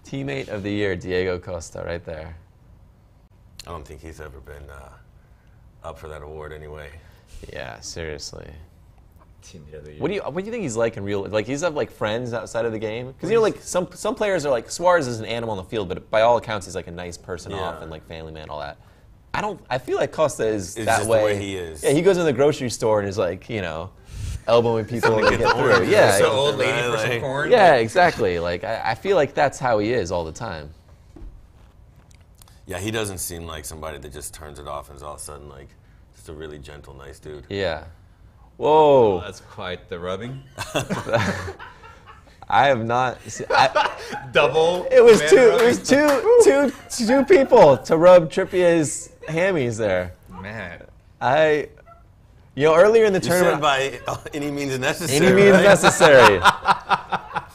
Teammate of the year, Diego Costa, right there. I don't think he's ever been up for that award anyway. Yeah, seriously. Teammate of the year. What do you think he's like in real? Like, he's have like friends outside of the game? Because you know, like some players are like Suarez is an animal on the field, but by all accounts, he's like a nice person off Yeah. and like family man, all that. I feel like Costa is It's that just way. the way he is. Yeah, he goes in the grocery store and is like, you know, elbowing people to get get the through. oranges. Yeah, So old lady Right, for some like- corn. yeah, exactly. Like I feel like that's how he is all the time. Yeah, he doesn't seem like somebody that just turns it off and is all of a sudden like just a really gentle, nice dude. Yeah. Whoa. That's quite the rubbing. I have not. Double. It was man two. rubbing. It was two people to rub Trippier's hammies there. Man. Earlier in the You said tournament, by any means necessary. any means right? necessary.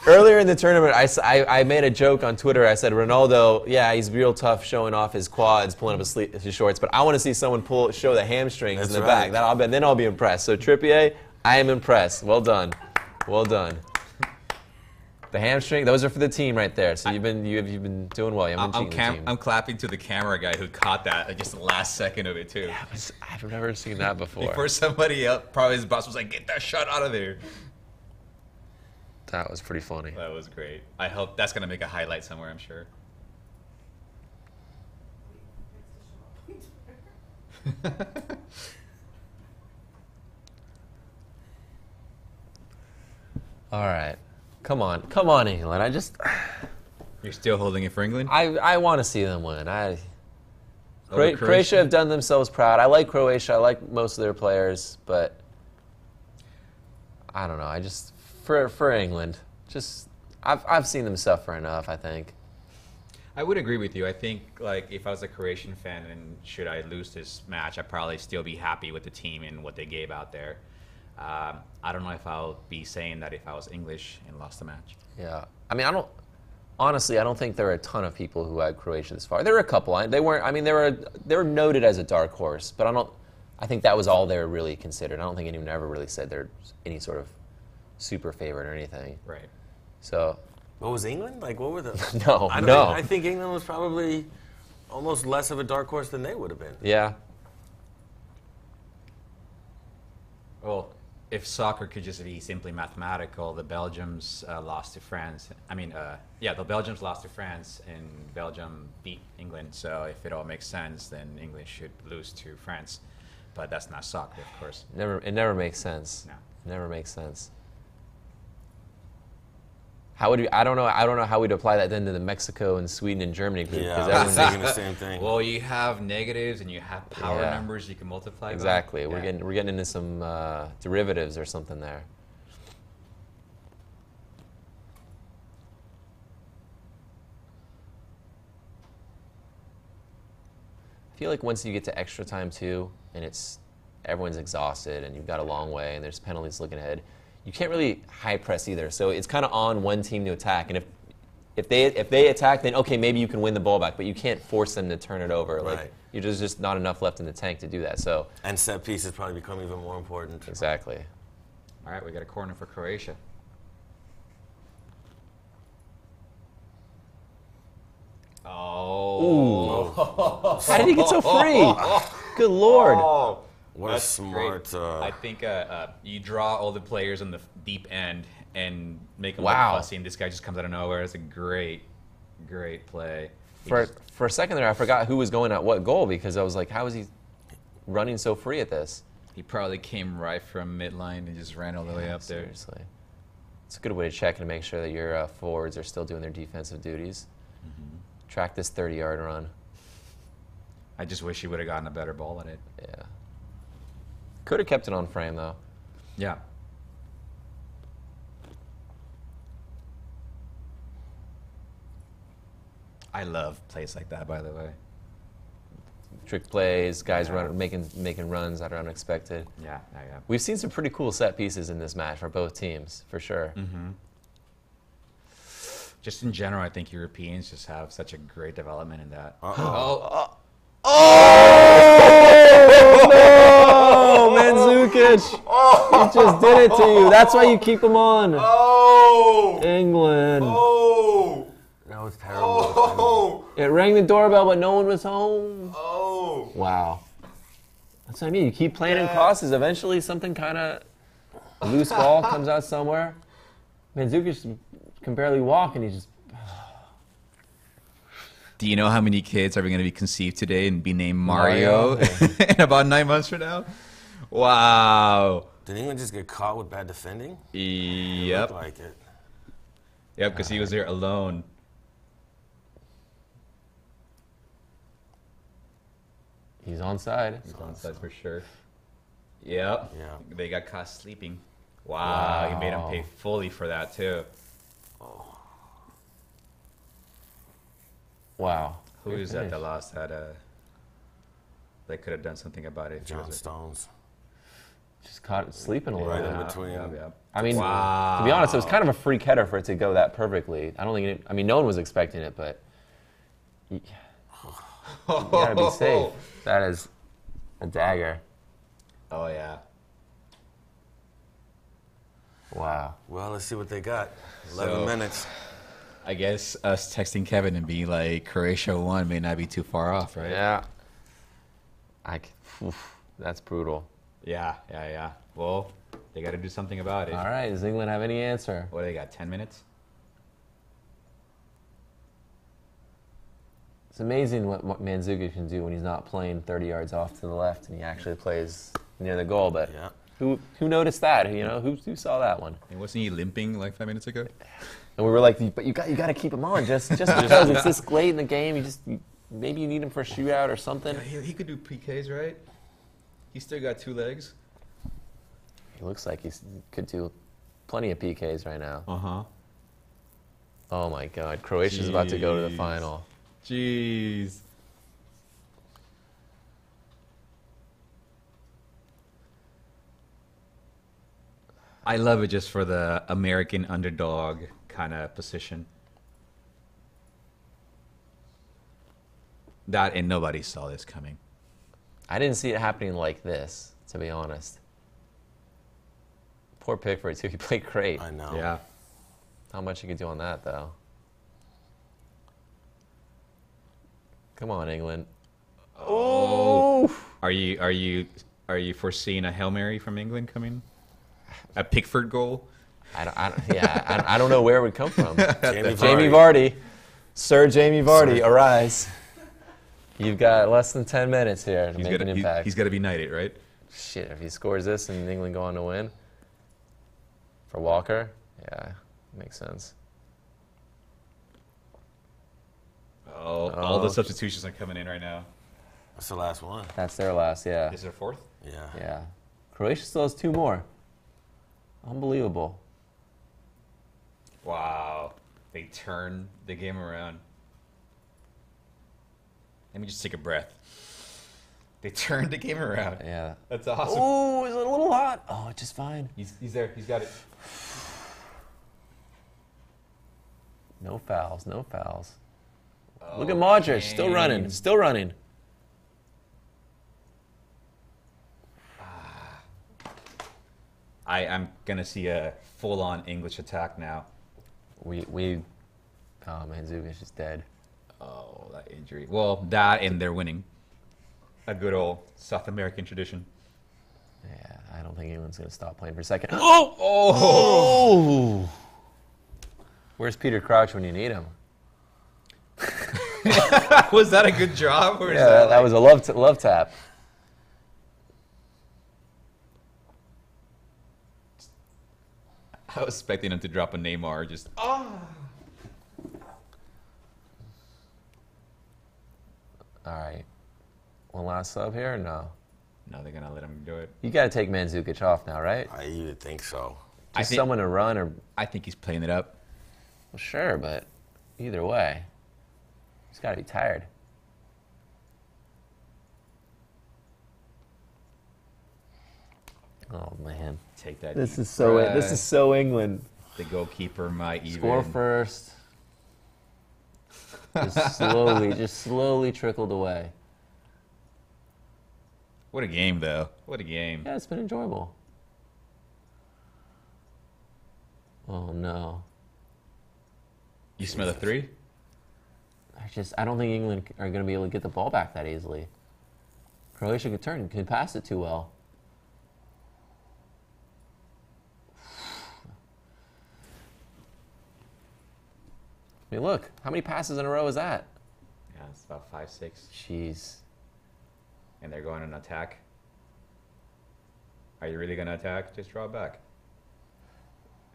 Earlier in the tournament, I made a joke on Twitter. I said, Ronaldo, yeah, he's real tough showing off his quads, pulling up his shorts, but I want to see someone show the hamstrings That's in the right. back. Then I'll be impressed. So Trippier, I am impressed. Well done. Well done. The hamstring, those are for the team right there. So you've been doing well. You've been cheating the team. I'm clapping to the camera guy who caught that at just the last second of it too. I've never seen that before. Before somebody else, probably his boss was like, "Get that shot out of there." That was pretty funny. That was great. I hope that's gonna make a highlight somewhere. I'm sure. All right. Come on, England. You're still holding it for England? I want to see them win. Over Croatia have done themselves proud. I like Croatia. I like most of their players, but I don't know. I just for England, I've seen them suffer enough. I think. I would agree with you. I think like if I was a Croatian fan and should I lose this match, I'd probably still be happy with the team and what they gave out there. I don't know if I'll be saying that if I was English and lost the match. Yeah. I mean, honestly, I don't think there are a ton of people who had Croatia this far. There were a couple. They weren't. I mean, they were noted as a dark horse, but I think that was all they were really considered. I don't think anyone ever really said they're any sort of super favorite or anything. Right. So. What was England? Like, what were the... No, I don't no. know. I think England was probably almost less of a dark horse than they would have been. Yeah. Well, if soccer could just be simply mathematical, the Belgians lost to France. The Belgians lost to France and Belgium beat England. So if it all makes sense, then England should lose to France. But that's not soccer, of course. It never makes sense. No. Never makes sense. How would I don't know how we'd apply that then to the Mexico and Sweden and Germany group. Yeah, 'cause I was everyone's- thinking the same thing. Well, you have negatives and you have power Yeah. numbers you can multiply by. exactly. Yeah. We're getting into some derivatives or something there. I feel like once you get to extra time too, and everyone's exhausted and you've got a long way and there's penalties looking ahead, you can't really high press either. So it's kind of on one team to attack, and if they attack, then okay, maybe you can win the ball back, but you can't force them to turn it over. Like Right. there's just not enough left in the tank to do that. So And set pieces probably become even more important. exactly. All right, we got a corner for Croatia. Oh. How did he get so free? Good Lord. What a smart... I think you draw all the players on the deep end and make them Wow. look fussy, and this guy just comes out of nowhere. It's a great play. He For just- a second there, I forgot who was going at what goal because I was like, how is he running so free at this? he probably came right from midline and just ran all the way up there. Seriously. It's a good way to check and make sure that your forwards are still doing their defensive duties. Track this 30-yard run. I just wish he would have gotten a better ball at it. Yeah. Could have kept it on frame, though. Yeah. I love plays like that, by the way. Trick plays, guys Yeah. making runs that are unexpected. Yeah. We've seen some pretty cool set pieces in this match for both teams, for sure. Just in general, I think Europeans just have such a great development in that. Oh, Mandzukic! He just did it to you. That's why you keep him on. Oh! England. Oh! That was terrible. Oh! It rang the doorbell, but no one was home. Oh! Wow. That's what I mean. You keep playing in crosses. Eventually, something kind of loose ball comes out somewhere. Mandzukic can barely walk, and he just. Do you know how many kids are going to be conceived today and be named Mario, in about 9 months from now? Wow. Did England just get caught with bad defending? Yep. Looked like it. Yep, because he was there alone. He's onside. He's onside for sure. Yep. Yeah. They got caught sleeping. Wow. He made him pay fully for that, too. Wow. Who is that that lost that? They could have done something about it. John Stones. Just caught it sleeping a little Right bit. in between. I mean, Wow. to be honest, it was kind of a freak header for it to go that perfectly. I don't think it, I mean, no one was expecting it, but you gotta be safe. That is a dagger. Oh, yeah. Wow. Well, let's see what they got. 11 minutes. I guess us texting Kevin and being like, Croatia won may not be too far off, right? Yeah. That's brutal. Yeah. Well, they got to do something about it. All right, does England have any answer? What do they got, 10 minutes? It's amazing what Mandzukic can do when he's not playing 30 yards off to the left and he actually plays near the goal. But Yeah. who noticed that? You know, who saw that one? And wasn't he limping like 5 minutes ago? And we were like, but you got to keep him on just because it's this late in the game. Maybe you need him for a shootout or something. Yeah, he could do PKs, right? He's still got 2 legs. He looks like he could do plenty of PKs right now. Uh-huh. Oh my God, Croatia's about to go to the Jeez. final. Jeez. I love it just for the American underdog kind of position. That and nobody saw this coming. I didn't see it happening like this, to be honest. Poor Pickford too. He played great. I know. Yeah. Not much you could do on that though. Come on, England. Oh! Are you foreseeing a Hail Mary from England coming? A Pickford goal? I don't know where it would come from. Jamie Jamie Vardy, Sir Jamie Vardy, arise. You've got less than 10 minutes here to make an impact. He's got to be knighted, right? Shit, if he scores this and England go on to win for Walker, yeah, makes sense. Oh, all the substitutions are coming in right now. That's the last one. That's their last, yeah. Is there 4th? Yeah. Yeah. Croatia still has 2 more. Unbelievable. Wow. They turned the game around. Let me just take a breath. They turned the game around. Yeah. That's awesome. Oh, is it a little hot? Oh, just fine. He's there. He's got it. No fouls, no fouls. Look at Modric, still running, still running. I'm going to see a full-on English attack now. Oh, Mandzukic is dead. Oh, that injury. Well, that and they're winning. A good old South American tradition. Yeah, I don't think anyone's going to stop playing for a second. Oh! Where's Peter Crouch when you need him? Was that a good job? Or is Yeah, that like... was a love tap. I was expecting him to drop a Neymar. Just All right. One last sub here or no? no, they're gonna let him do it. You got to take Mandzukic off now, right? I would think so. Just someone to run or... I think he's playing it up. Well, sure, but either way, he's got to be tired. Oh, man. Take that. This deep is so breath. England. The goalkeeper might even Score first. Just slowly trickled away. What a game, though. What a game. Yeah, it's been enjoyable. Oh no. You smell a 3? I don't think England are going to be able to get the ball back that easily. Croatia can pass it too well. I mean, look, how many passes in a row is that? Yeah, it's about 5, 6. Jeez. And they're going on attack. Are you really going to attack? Just draw back.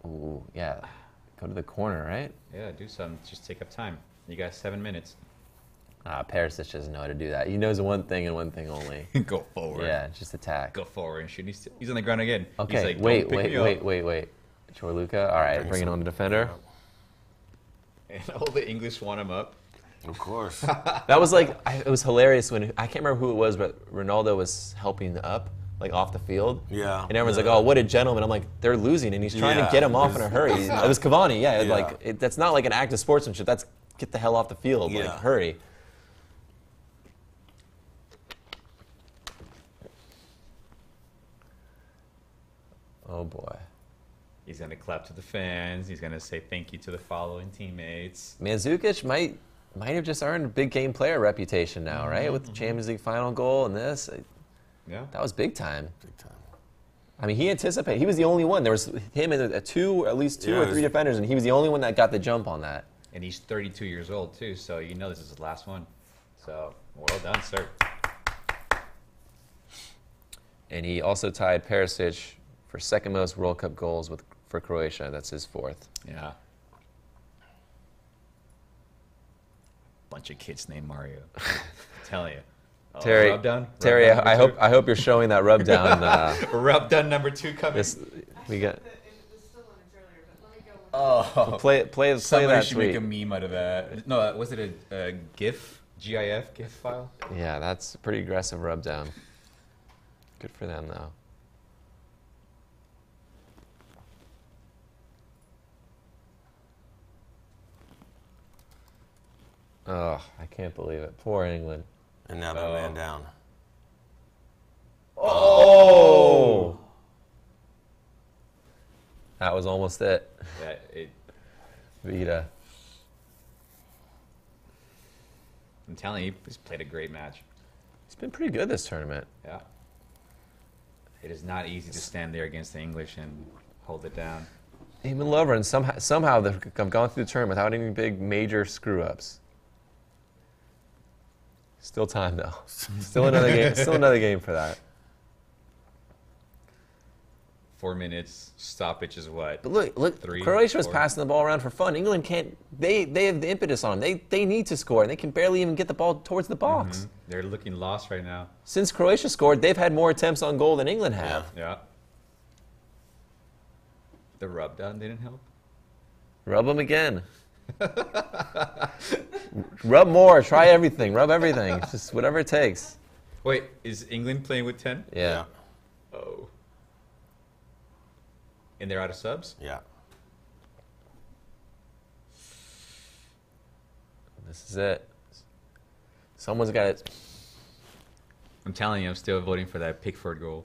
Ooh, yeah. Go to the corner, right? Yeah, do something. Just take up time. You got 7 minutes. Perisic doesn't know how to do that. He knows one thing and one thing only. Go forward. Yeah, just attack. Go forward and shoot. He's on the ground again. Okay, He's like, wait. "Don't pick me up." Chorluka, all right, bring it on the defender. And all the English want him up. Of course. That was like, it was hilarious when, I can't remember who it was, but Ronaldo was helping up, like off the field. Yeah. And everyone's like, oh, what a gentleman. I'm like, they're losing, and he's trying to get him off in a hurry. It was Cavani, yeah. Yeah. Like, that's not like an act of sportsmanship. That's get the hell off the field, like, Yeah. hurry. Oh, boy. He's going to clap to the fans. He's going to say thank you to the following teammates. Mandzukic might have just earned a big game player reputation now, right? With the Champions League final goal and this. Yeah. That was big time. Big time. I mean, he anticipated. He was the only one. There was him and at least two or three defenders, and he was the only one that got the jump on that. And he's 32 years old, too, so you know this is his last one. So, well done, sir. And he also tied Perisic for second most World Cup goals for Croatia. That's his 4th. Yeah. Bunch of kids named Mario. I'm telling you. Oh, Terry, rub down? Terry, Rub down I hope you're showing that rub down. Rub down number 2 coming. We got It was still on its earlier, but let me go with Oh. Somebody that should tweet. make a meme out of that. No, was it a GIF? GIF file? Yeah, that's a pretty aggressive rub down. Good for them, though. Oh, I can't believe it. Poor England. And now they're man down. Oh! That was almost it. Vida. I'm telling you, he's played a great match. He's been pretty good this tournament. Yeah. It is not easy to stand there against the English and hold it down. Even Lovren, somehow they've gone through the tournament without any big major screw-ups. Still time, though. Still another game. Still another game for that. 4 minutes. Stoppage is what? But look. 3, Croatia was 4. passing the ball around for fun. England can't. They have the impetus on them. They need to score, and they can barely even get the ball towards the box. They're looking lost right now. Since Croatia scored, they've had more attempts on goal than England have. Yeah. The rub down didn't help. Rub them again. Rub more. Try everything. Rub everything. Just whatever it takes. Wait, is England playing with 10? Yeah. Oh. And they're out of subs? Yeah. This is it. Someone's got it. I'm telling you, I'm still voting for that Pickford goal.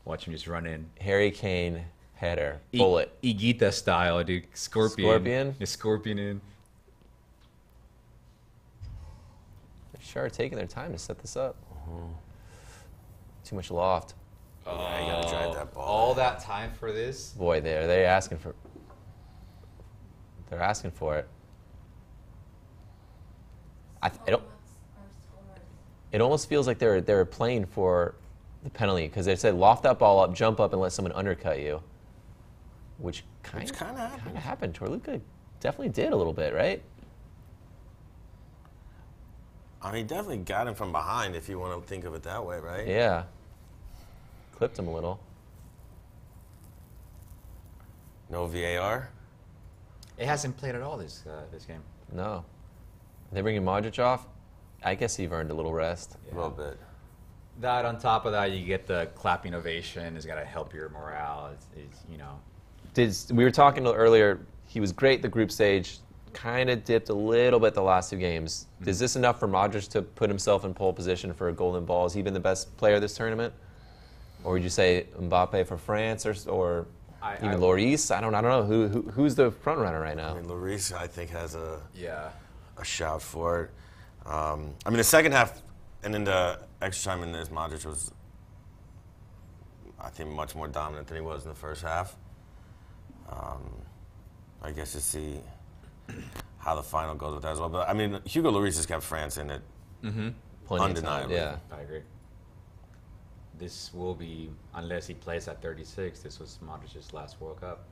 Watch him just run in. Harry Kane header. Bullet. Igita style, dude. Scorpion. Scorpion? The scorpion in. They sure are taking their time to set this up. Too much loft. Yeah, you gotta drive that ball. All that time for this? Boy, they're asking for. They're asking for it. It almost feels like they're playing for the penalty because they said loft that ball up, jump up, and let someone undercut you, which kind of happened. Torluca definitely did a little bit, right? I mean, he definitely got him from behind if you want to think of it that way, right? Yeah. Clipped him a little. No VAR? It hasn't played at all this game. No. They bringing Modric off. I guess he earned a little rest. A little bit. That on top of that, you get the clapping ovation. It's got to help your morale. It's, you know. We were talking earlier. He was great the group stage. kind of dipped a little bit the last 2 games. Is this enough for Modric to put himself in pole position for a golden ball? Has he been the best player this tournament? Or would you say Mbappe for France or even Lloris? I don't know. Who's the front runner right now? I mean, Lloris, I think, has a shout for it. I mean, the second half and then the extra time in this, Modric was, I think, much more dominant than he was in the first half. I guess to see how the final goes with that as well. But I mean, Hugo Lloris has kept France in it, undeniably. Yeah, I agree. This will be, unless he plays at 36, this was Modric's last World Cup.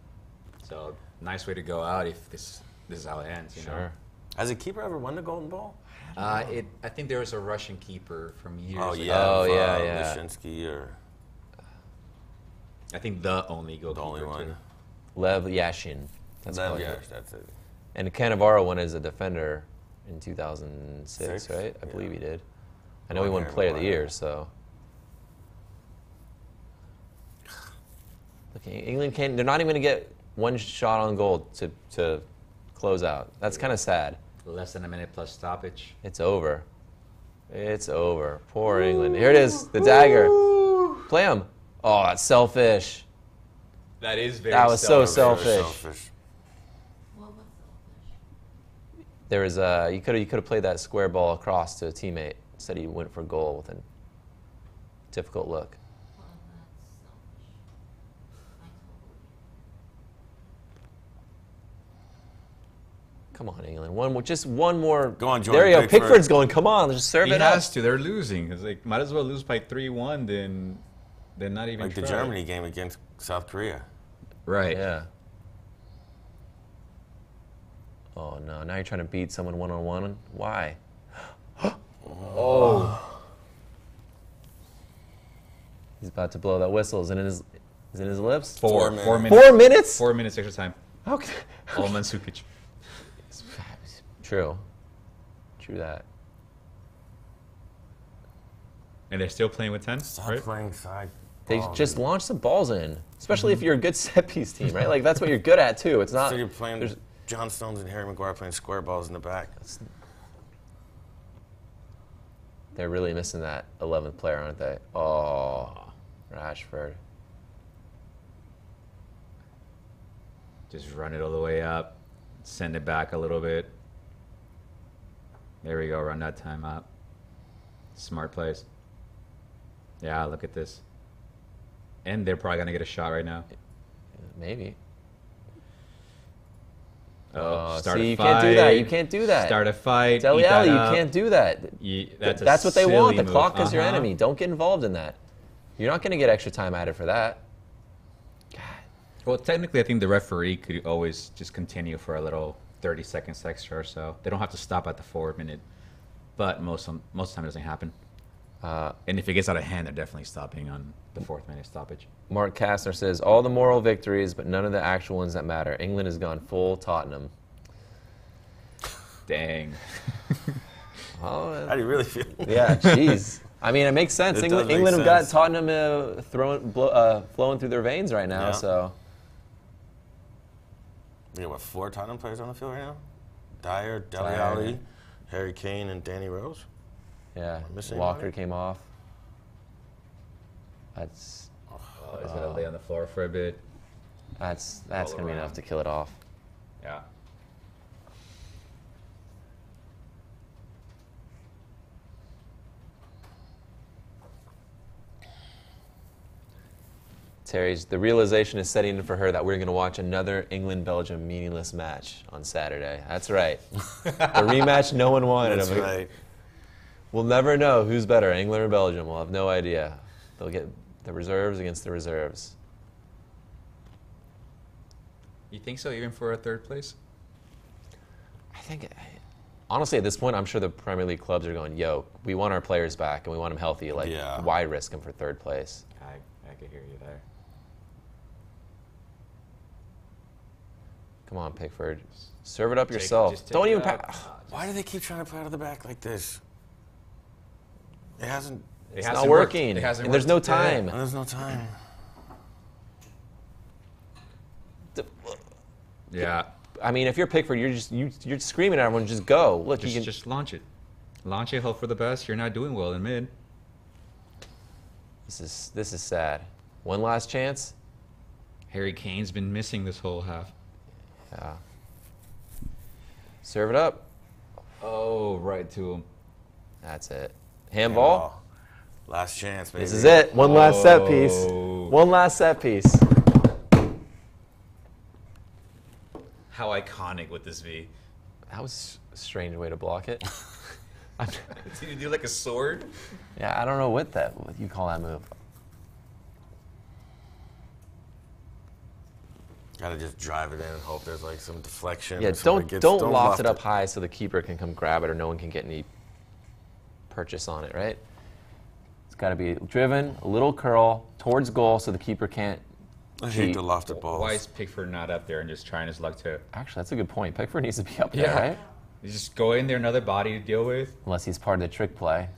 So nice way to go out if this is how it ends. You know? Has a keeper ever won the Golden Ball? I think there was a Russian keeper from years ago. Yeah. Lyshinsky or I think the only goalkeeper. the only one. Lev Yashin. That's Lev probably it. Yashin, that's it. And Cannavaro won as a defender in 2006, Six? right? I Yeah. believe he did. I know he won Harry Player of the Maguire. Year, so. Look, England can't. They're not even going to get one shot on goal to close out. That's kind of sad. Less than a minute plus stoppage. It's over. It's over. Poor England. Here it is, the dagger. Play him. Oh, that's selfish. That is very That was so selfish. Very selfish. Well, what's selfish? There was you could have played that square ball across to a teammate. Instead, he went for goal with a difficult look. Well, that's selfish. I totally. Come on, England. Just one more. Go on, Jordan There you go. Pickford. Pickford's going. Come on, just serve He it up. has to. They're losing. It's like might as well lose by 3-1 than not even Like the try. Germany game against South Korea. Right. Yeah. Oh no! Now you're trying to beat someone one-on-one. Why? Oh. He's about to blow that whistle. Is it in his lips? 4 minutes. 4 minutes. 4 minutes? 4 minutes extra time. Okay. All Mandzukic. True. True that. And they're still playing with 10, Stop right? playing side. They ball, just dude. launch some balls in, especially if you're a good set piece team, right? Like that's what you're good at too. It's not. So you're playing there's- John Stones and Harry Maguire playing square balls in the back. They're really missing that 11th player, aren't they? Oh, Rashford. Just run it all the way up. Send it back a little bit. There we go. Run that time up. Smart plays. Yeah, look at this. And they're probably going to get a shot right now. Maybe. Oh, start see, a you fight. can't do that. You can't do that. Start a fight. Dele eat that Alli, you up. can't do that. That's That's what they want. The silly clock move. is your enemy. Don't get involved in that. You're not going to get extra time added for that. Well, technically, I think the referee could always just continue for a little 30 seconds extra or so. They don't have to stop at the 4 minute. But most of the time it doesn't happen. And if it gets out of hand, they're definitely stopping on the 4th minute stoppage. Mark Kastner says, all the moral victories, but none of the actual ones that matter. England has gone full Tottenham. Dang. Oh, How do you really feel? yeah, jeez. I mean, it makes sense. It England, does make England have got sense. Tottenham flowing through their veins right now. Yeah. So We got, what, 4 Tottenham players on the field right now? Dyer, Dele Dyer. Alli, Harry Kane, and Danny Rose. yeah, Missing Walker anybody? came off. That's Oh, he's going to lay on the floor for a bit. that's All gonna be around. enough to kill it off. Yeah. Terry's the realization is setting in for her that we're going to watch another England-Belgium meaningless match on Saturday. That's right. The rematch no one wanted. That's of it. right. We'll never know who's better, England or Belgium. We'll have no idea. They'll get the reserves against the reserves. You think so, even for a 3rd place? I think, honestly, at this point, I'm sure the Premier League clubs are going, yo, we want our players back and we want them healthy. Like, Yeah. why risk them for 3rd place? I could hear you there. Come on, Pickford. Serve it up Take- yourself. just take Don't it even out. pass. Why do they keep trying to play out of the back like this? It hasn't. It's not working. It hasn't And there's no worked. time. There's no time. Yeah. I mean, if you're Pickford, you're screaming at everyone, just go. Look, you can Just launch it. Launch it, hope for the best. You're not doing well in mid. This is sad. One last chance. Harry Kane's been missing this whole half. Yeah. Serve it up. Oh, right to him. That's it. Handball. Last chance, baby. This is it. One last set piece. Oh. One last set piece. How iconic would this be? That was a strange way to block it. Did you do like a sword? Yeah, I don't know what you call that move. Gotta just drive it in and hope there's like some deflection. Yeah, Somebody don't loft loft it up high so the keeper can come grab it or no one can get any purchase on it, right? It's got to be driven, a little curl towards goal so the keeper can't I hate cheat. the lofted balls. Why is Pickford not up there and just trying his luck to... Actually, that's a good point. Pickford needs to be up there, Yeah. right? You just go in there, another body to deal with. Unless he's part of the trick play.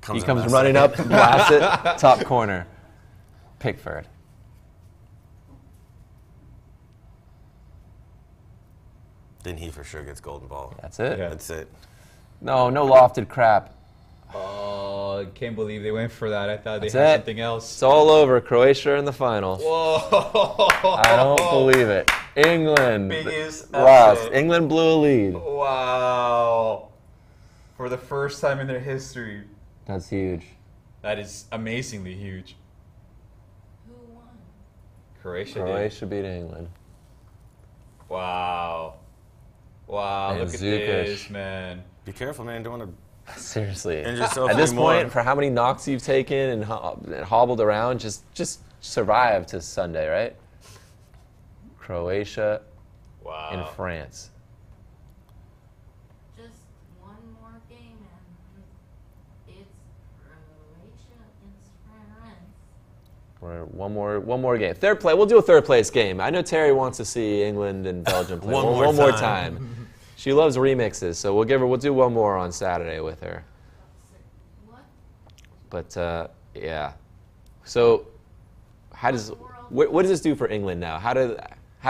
He in comes last running second. up, blasts it, top corner. Pickford. Then he for sure gets golden ball. That's it. Yeah. That's it. No lofted crap. Oh, I can't believe they went for that. I thought That's they had it. something else. It's all over. Croatia in the final. Whoa! I don't believe it. England Biggest lost. upset. England blew a lead. Wow. For the first time in their history. That's huge. That is amazingly huge. Who won? Croatia did. Croatia beat England. Wow. Wow, And look at Zukic. this, man. Be careful, man. Don't want Seriously. Injure yourself At this anymore. point, for how many knocks you've taken and hobbled around, just survive to Sunday, right? Croatia Wow. and France. Just one more game and it's Croatia against France. We're one more game. Third place. We'll do a third place game. I know Terry wants to see England and Belgium play One more time. She loves remixes, so we'll do one more on Saturday with her. What? But yeah. So what does this do for England now? How do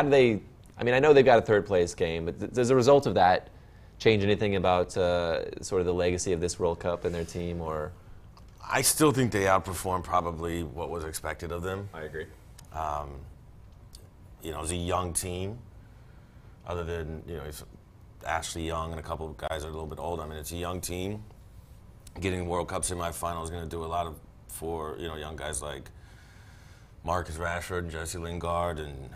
they? I mean, I know they've got a third place game, but does the result of that change anything about sort of the legacy of this World Cup and their team, or? I still think they outperformed probably what was expected of them. I agree. You know, it was a young team. Other than, you know, it's Ashley Young and a couple of guys that are a little bit older. I mean, it's a young team. Getting World Cup semifinal is going to do a lot for, you know, young guys like Marcus Rashford and Jesse Lingard and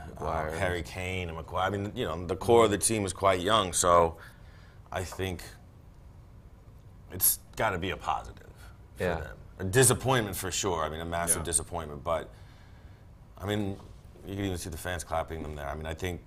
Harry Kane and McGuire. I mean, you know, the core of the team is quite young, so I think it's got to be a positive for Yeah. them. A disappointment for sure. I mean, a massive disappointment. But, I mean, you can even see the fans clapping them there. I mean, I think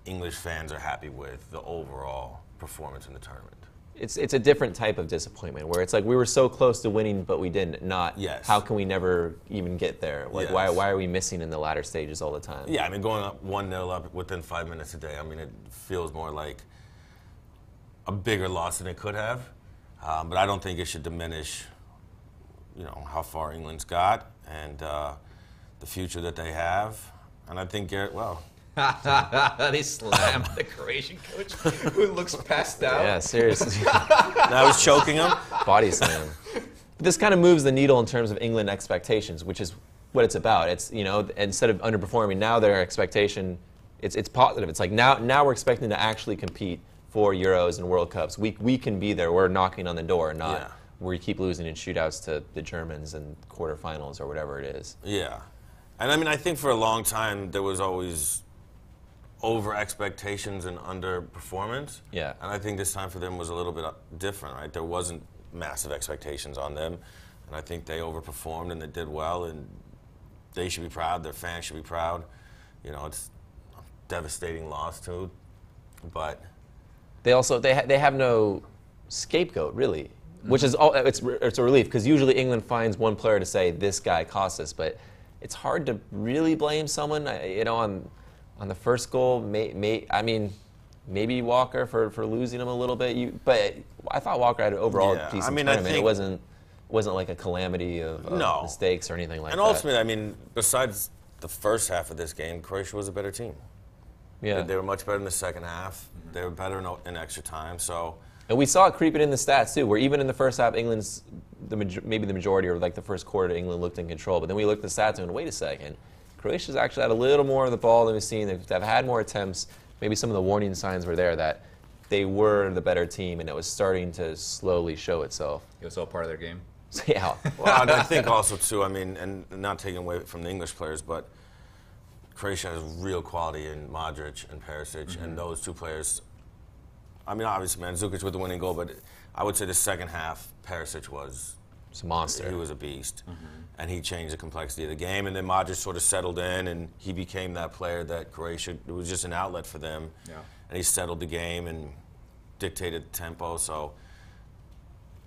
English fans are happy with the overall performance in the tournament. It's a different type of disappointment where it's like we were so close to winning but we didn't. Not how can we never even get there? Like why are we missing in the latter stages all the time? Yeah, I mean going up 1-0 up within 5 minutes a day. I mean it feels more like a bigger loss than it could have. But I don't think it should diminish, you know, how far England's got and the future that they have. And I think They slammed the Croatian coach who looks passed out. Yeah, seriously. I was choking him. Body slam. But this kind of moves the needle in terms of England expectations, which is what it's about. It's, you know, instead of underperforming, now their expectation, it's positive. It's like now we're expecting to actually compete for Euros and World Cups. We can be there. We're knocking on the door, not we keep losing in shootouts to the Germans and quarterfinals or whatever it is. Yeah. And I mean, I think for a long time there was always over expectations and underperformance. Yeah. And I think this time for them was a little bit different, right? There wasn't massive expectations on them. And I think they overperformed and they did well and they should be proud, their fans should be proud. You know, it's a devastating loss too. But they also they have no scapegoat really, which is it's a relief because usually England finds one player to say this guy cost us, but it's hard to really blame someone. You know, on the first goal, I mean, maybe Walker for losing him a little bit. But I thought Walker had an overall decent tournament. It wasn't like a calamity of mistakes or anything like that. And ultimately, I mean, besides the first half of this game, Croatia was a better team. Yeah. They were much better in the second half. They were better in extra time. So. And we saw it creeping in the stats too, where even in the first half, England's maybe the majority, or like the first quarter, England looked in control. But then we looked at the stats and wait a second, Croatia's actually had a little more of the ball than we've seen. They've had more attempts. Maybe some of the warning signs were there that they were the better team, and it was starting to slowly show itself. It was all part of their game. Yeah. Well, I think also too. I mean, and not taking away from the English players, but Croatia has real quality in Modric and Perisic, and those two players. I mean, obviously, Mandzukic with the winning goal, but I would say the second half, Perisic was It's a monster. He was a beast, and he changed the complexity of the game. And then Modric sort of settled in, and he became that player that Croatia. It was just an outlet for them, and he settled the game and dictated the tempo. So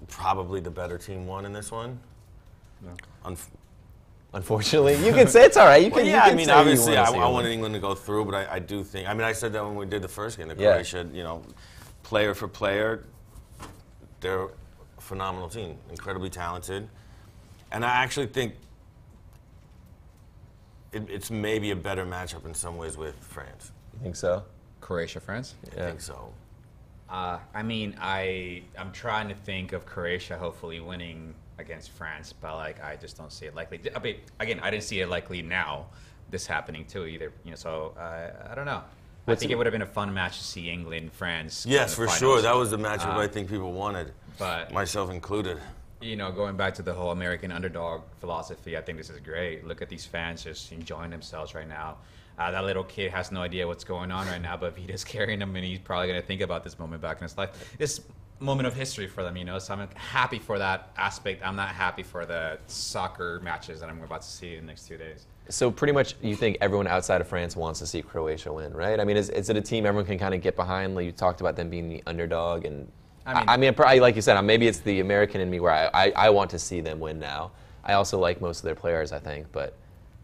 probably the better team won in this one. Yeah. Unfortunately, you can say it's all right. You can. Well, you can I mean, say obviously, you I wanna see wanted it. England to go through, but I do think. I mean, I said that when we did the first game. The Yeah. Croatia, player for player, they're a phenomenal team, incredibly talented, and I actually think it's maybe a better matchup in some ways with France. You think so? Croatia, France? I think so. I mean, I'm trying to think of Croatia hopefully winning against France, but I just don't see it likely. I mean, again, I didn't see it likely now, this happening too either. So I don't know. I think it would have been a fun match to see England, France. Yes, in for the finals. sure. That was the matchup I think people wanted, But myself included. going back to the whole American underdog philosophy, I think this is great. Look at these fans just enjoying themselves right now. That little kid has no idea what's going on right now, but Vita's carrying him, and he's probably going to think about this moment back in his life. This moment of history for them, so I'm happy for that aspect. I'm not happy for the soccer matches that I'm about to see in the next 2 days. So pretty much, you think everyone outside of France wants to see Croatia win, right? I mean, is it a team everyone can kind of get behind? Like you talked about them being the underdog, and I mean, probably, like you said, maybe it's the American in me where I want to see them win now. I also like most of their players, I think, but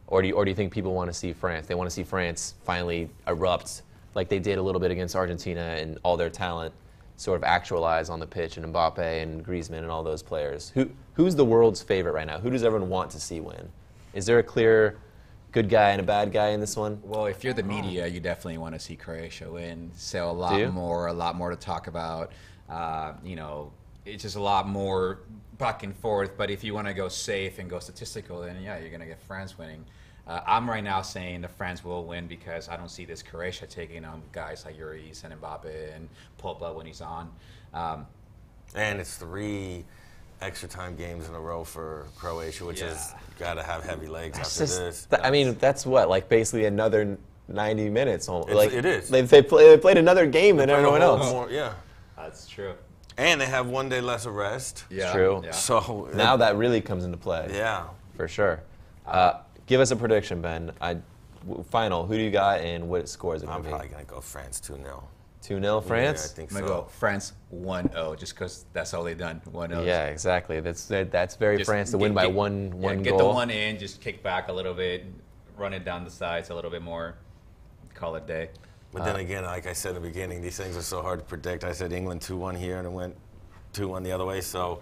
or do you think people want to see France? They want to see France finally erupt like they did a little bit against Argentina, and all their talent sort of actualize on the pitch, and Mbappe and Griezmann and all those players. Who's the world's favorite right now? Who does everyone want to see win? Is there a clear good guy and a bad guy in this one? Well, if you're the media, you definitely want to see Croatia win. So a lot more to talk about. It's just a lot more back and forth. But if you want to go safe and go statistical, then yeah, you're going to get France winning. I'm right now saying that France will win because I don't see this Croatia taking on guys like Lloris and Mbappe and Pogba when he's on. And it's 3 extra time games in a row for Croatia, which has got to have heavy legs after this. I mean, that's what, like basically another 90 minutes. It is. They played another game than everyone else. Yeah. That's true. And they have 1 day less of rest. Yeah. True. Yeah. So Now that really comes into play. yeah. For sure. Give us a prediction, Ben. Final, who do you got and what score is it going I'm to probably be? going to go France 2-0. 2-0 France? Yeah, I think I'm going to go France 1-0 just because that's all they've done. 1-0. Yeah, exactly. That's very Just France to win by one goal. Get the one in, just kick back a little bit, run it down the sides a little bit more, call it a day. But then again, like I said in the beginning, these things are so hard to predict. I said England 2-1 here, and it went 2-1 the other way. So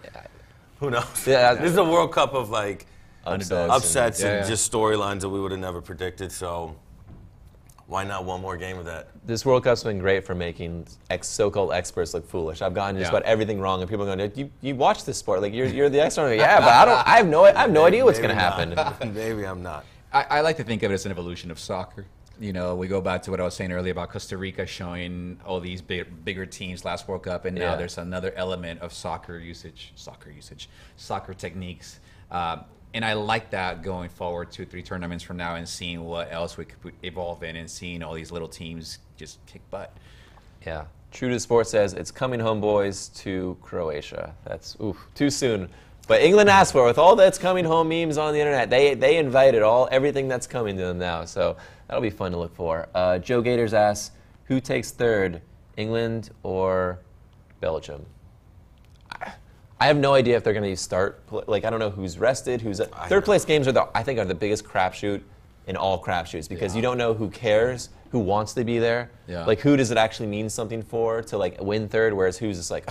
who knows? Yeah, This is a World Cup of like Underdogs upsets and- and just storylines that we would have never predicted. So why not one more game of that? This World Cup's been great for making so-called experts look foolish. I've gotten just about everything wrong, and people are going, "You watch this sport? Like you're the expert." Yeah, but I have no idea what's going to happen. Maybe I'm not. I like to think of it as an evolution of soccer. We go back to what I was saying earlier about Costa Rica showing all these bigger teams last World Cup, and now there's another element of soccer techniques. And I like that going forward 2-3 tournaments from now and seeing what else we could evolve in and seeing all these little teams just kick butt. Yeah. True to Sport says it's coming home, boys, to Croatia. That's too soon. But England asked for it. With all that's coming home memes on the internet, they invited everything that's coming to them now. So that'll be fun to look for. Joe Gators asks, who takes third, England or Belgium? I have no idea if they're going to start. I don't know who's rested, who's third place games are the biggest crapshoot in all crapshoots because you don't know who cares, who wants to be there. Yeah. Like who does it actually mean something for to win third, whereas who's just like,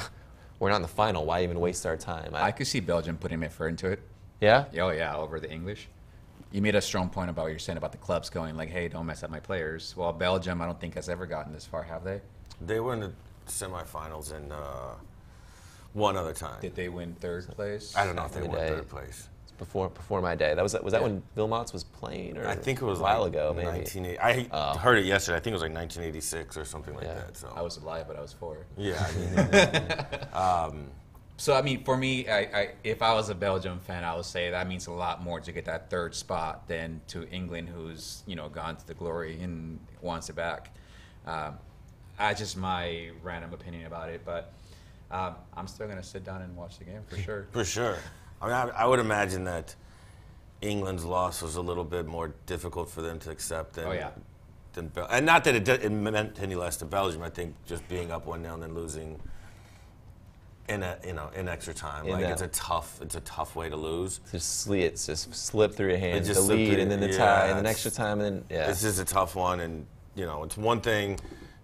we're not in the final. Why even waste our time? I could see Belgium putting effort into it. Yeah. Oh yeah, over the English. You made a strong point about what you're saying about the clubs going like, hey, don't mess up my players. Well, Belgium, I don't think has ever gotten this far, have they? They were in the semifinals and one other time. Did they win third place? I don't know if they Back in won the day. third place. Before my day. Was that when Wilmots was playing, or I think it was a while like ago, maybe. 1980. I heard it yesterday. I think it was like 1986 or something like Yeah. that. So I was alive, but I was 4. yeah, I mean, So, I mean, for me, if I was a Belgium fan, I would say that means a lot more to get that third spot than to England, who's, gone to the glory and wants it back. That's just my random opinion about it, but I'm still going to sit down and watch the game for sure. for sure. I mean, I would imagine that England's loss was a little bit more difficult for them to accept than. Oh, yeah. And not that it meant any less to Belgium. I think just being up 1-0 and then losing in extra time, it's a tough way to lose. It's just slipped through your hands, just the slipped lead, through- and then the yeah, tie, and then it's- extra time, and then It's just a tough one, and it's one thing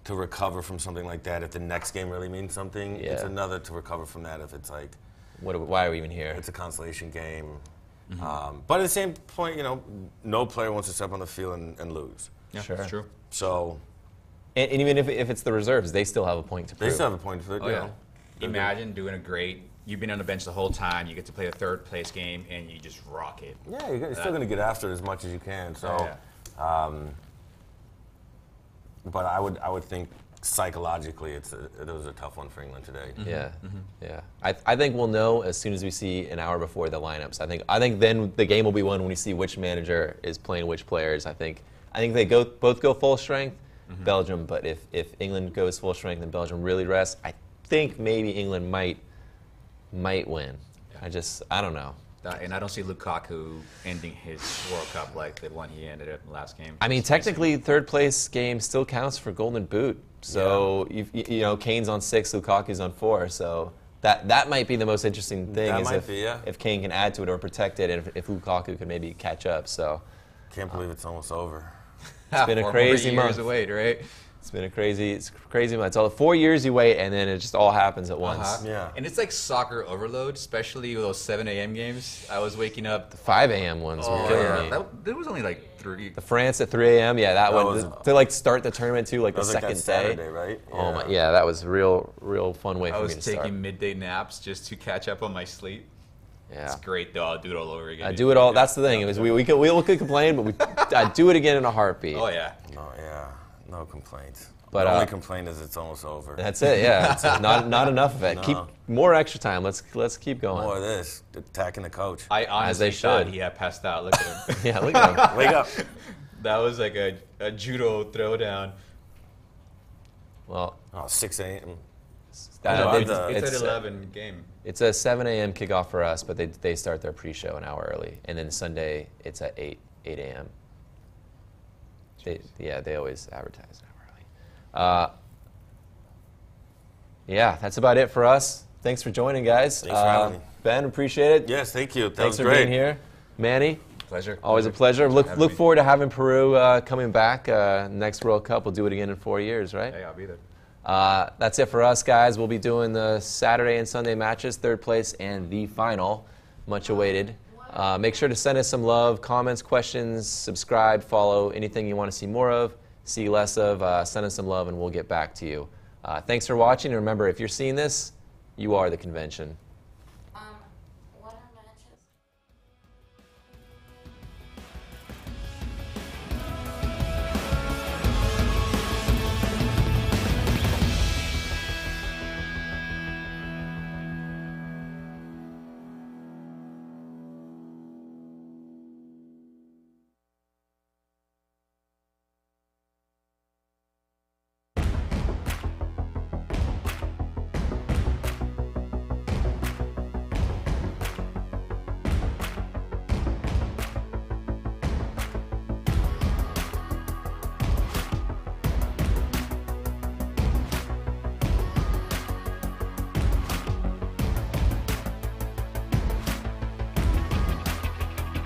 to recover from something like that if the next game really means something. Yeah. It's another to recover from that if it's like why are we even here? it's a consolation game. But at the same point, no player wants to step on the field and lose. Yeah, Sure. that's true. So And even if it's the reserves, they still have a point to prove. they still have a point for it. Oh, yeah. Imagine doing a great, you've been on the bench the whole time, you get to play a third place game, and you just rock it. Yeah, you're still going to get after it as much as you can. So, Yeah. but I would think psychologically it was a tough one for England today. Yeah, yeah. I think we'll know as soon as we see an hour before the lineups. I think then the game will be won when we see which manager is playing which players. I think they both go full strength, Belgium. But if England goes full strength and Belgium really rests, I think maybe England might win. Yeah. I don't know. And I don't see Lukaku ending his World Cup like the one he ended up in the last game. I mean, technically, third place game still counts for Golden Boot. So Kane's on 6, Lukaku's on 4. So that might be the most interesting thing. That is might be, yeah. if Kane can add to it or protect it, and if Lukaku could maybe catch up. So Can't believe it's almost over. it's been a crazy month. Years away, right? It's been a crazy month. It's all 4 years you wait, and then it just all happens at once. Yeah. And it's like soccer overload, especially with those 7 a.m. games. I was waking up. The 5 a.m. ones were killing me. That was only like 3. The France at 3 a.m. Yeah, that one was- to start the tournament too, like That the was like second that Saturday, day. right? Oh my, yeah, that was real fun way I for me was to taking start. midday naps just to catch up on my sleep. Yeah. It's great though. I'll do it all over again. I do it all. That's the thing. It was we could complain, but I'd do it again in a heartbeat. Oh yeah. No, yeah. No complaints. But, the only complaint is it's almost over. That's it. Yeah, it's not enough of it. No. Keep more extra time. Let's keep going. More of this. Attacking the coach. I honestly thought should. he had passed out. Look at him. Yeah, look at him. Wake up. That was like a judo throwdown. Well, 6 a.m. It's it's at 11 game. It's a 7 a.m. kickoff for us, but they start their pre-show an hour early, and then Sunday it's at 8 a.m. They always advertise an hour early. Yeah, that's about it for us. Thanks for joining, guys. Thanks for having me. Ben, appreciate it. Yes, thank you. That Thanks was for great. being here. Manny, Pleasure. always a pleasure. Having Look me. forward to having Peru coming back next World Cup. We'll do it again in 4 years, right? Hey, I'll be there. That's it for us, guys. We'll be doing the Saturday and Sunday matches, third place and the final, much awaited. Make sure to send us some love, comments, questions, subscribe, follow, anything you want to see more of, see less of. Send us some love and we'll get back to you. Thanks for watching. And remember, if you're seeing this, you are the convention.